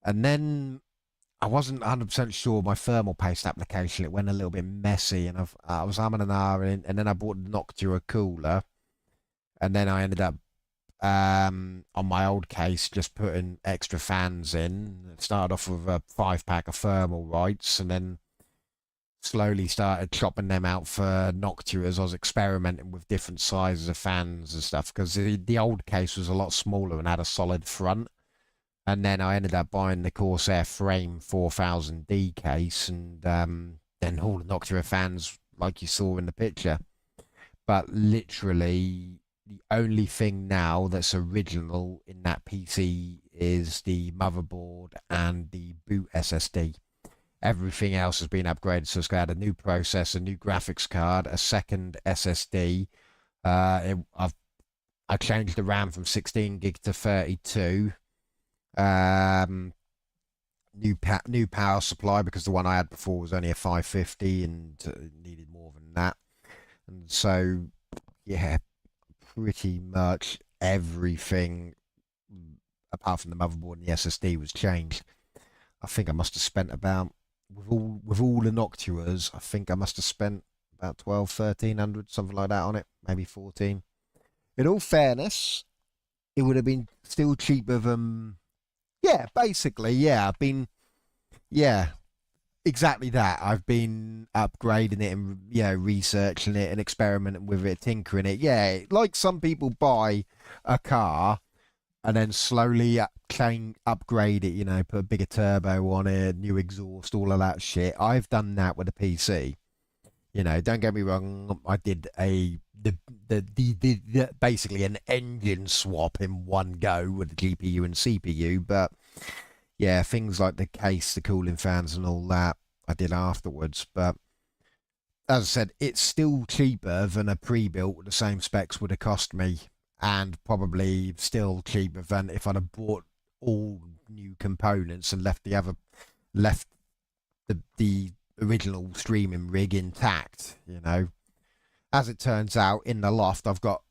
and then I wasn't 100% sure my thermal paste application. It went a little bit messy, and I was umming and ahhing, and then I bought a Noctua cooler, and then I ended up on my old case just putting extra fans in. It started off with a 5-pack of Thermalrights, and then slowly started chopping them out for Noctua as I was experimenting with different sizes of fans and stuff, because the old case was a lot smaller and had a solid front. And then I ended up buying the Corsair Frame 4000D case, and then all the Noctua fans like you saw in the picture. But literally the only thing now that's original in that PC is the motherboard and the boot SSD. Everything else has been upgraded, so it's got a new processor, new graphics card, a second SSD. I changed the RAM from 16 gig to 32. New power supply, because the one I had before was only a 550 and needed more than that. And so, yeah, pretty much everything apart from the motherboard and the SSD was changed. I think I must have spent about, with all the Noctuas, I think I must have spent about 1,200-1,300, something like that on it, maybe 14. In all fairness, it would have been still cheaper than, yeah, basically, yeah, I've been, yeah, exactly that. I've been upgrading it and, you know, researching it and experimenting with it, tinkering it. Yeah, like some people buy a car and then slowly upgrade it, you know, put a bigger turbo on it, new exhaust, all of that shit. I've done that with a PC. You know, don't get me wrong, I did basically an engine swap in one go with the GPU and CPU, but yeah, things like the case, the cooling fans and all that, I did afterwards. But as I said, it's still cheaper than a pre-built with the same specs would have cost me, and probably still cheaper than if I'd have bought all new components and left the original streaming rig intact, you know. As it turns out, in the loft, I've got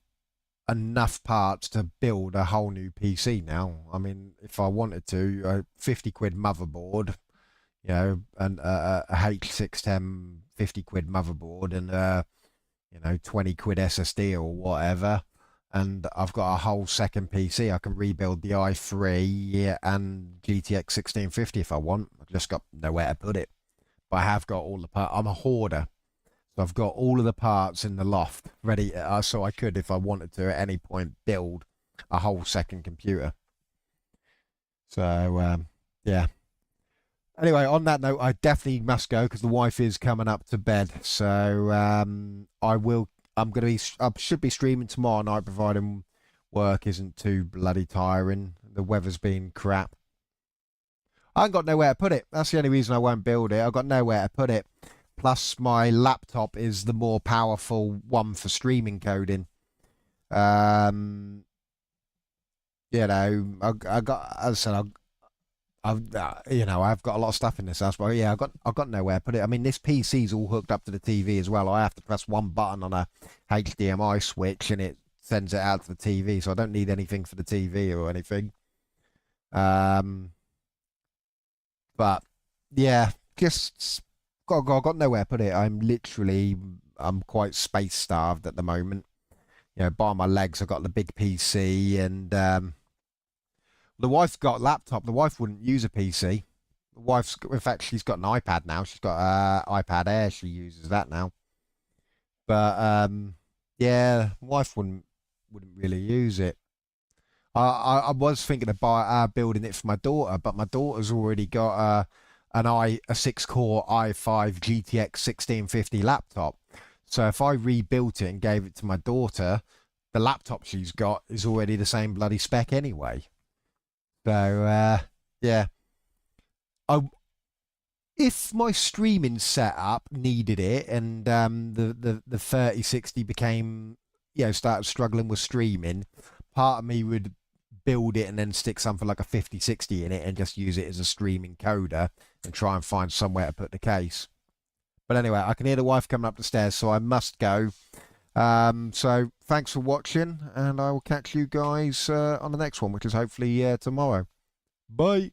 enough parts to build a whole new PC now. I mean, if I wanted to, a 50 quid motherboard, you know, and a H610 50 quid motherboard and, you know, 20 quid SSD or whatever. And I've got a whole second PC. I can rebuild the i3 and GTX 1650 if I want. I've just got nowhere to put it. But I have got all the parts. I'm a hoarder. So I've got all of the parts in the loft ready, so I could, if I wanted to, at any point, build a whole second computer. So, yeah. Anyway, on that note, I definitely must go because the wife is coming up to bed. So, I should be streaming tomorrow night, providing work isn't too bloody tiring. The weather's been crap. I ain't got nowhere to put it. That's the only reason I won't build it. I've got nowhere to put it. Plus, my laptop is the more powerful one for streaming coding. You know, I got, as I said, you know, I've got a lot of stuff in this house, but yeah, I've got nowhere to put it. I mean, this PC's all hooked up to the TV as well. I have to press one button on a HDMI switch and it sends it out to the TV, so I don't need anything for the TV or anything. But yeah, just I've got nowhere to put it. I'm quite space starved at the moment. You know, by my legs, I've got the big PC, and the wife's got a laptop. The wife wouldn't use a PC. The wife's, in fact, she's got an iPad now. She's got iPad Air. She uses that now. But yeah, the wife wouldn't really use it. I was thinking of building it for my daughter, but my daughter's already got a 6-core i5 GTX 1650 laptop. So if I rebuilt it and gave it to my daughter, the laptop she's got is already the same bloody spec anyway. So Yeah. If my streaming setup needed it and the 3060 became, started struggling with streaming, part of me would build it and then stick something like a 5060 in it and just use it as a streaming coder and try and find somewhere to put the case. But anyway, I can hear the wife coming up the stairs, so I must go. So thanks for watching, and I will catch you guys on the next one, which is hopefully tomorrow. Bye.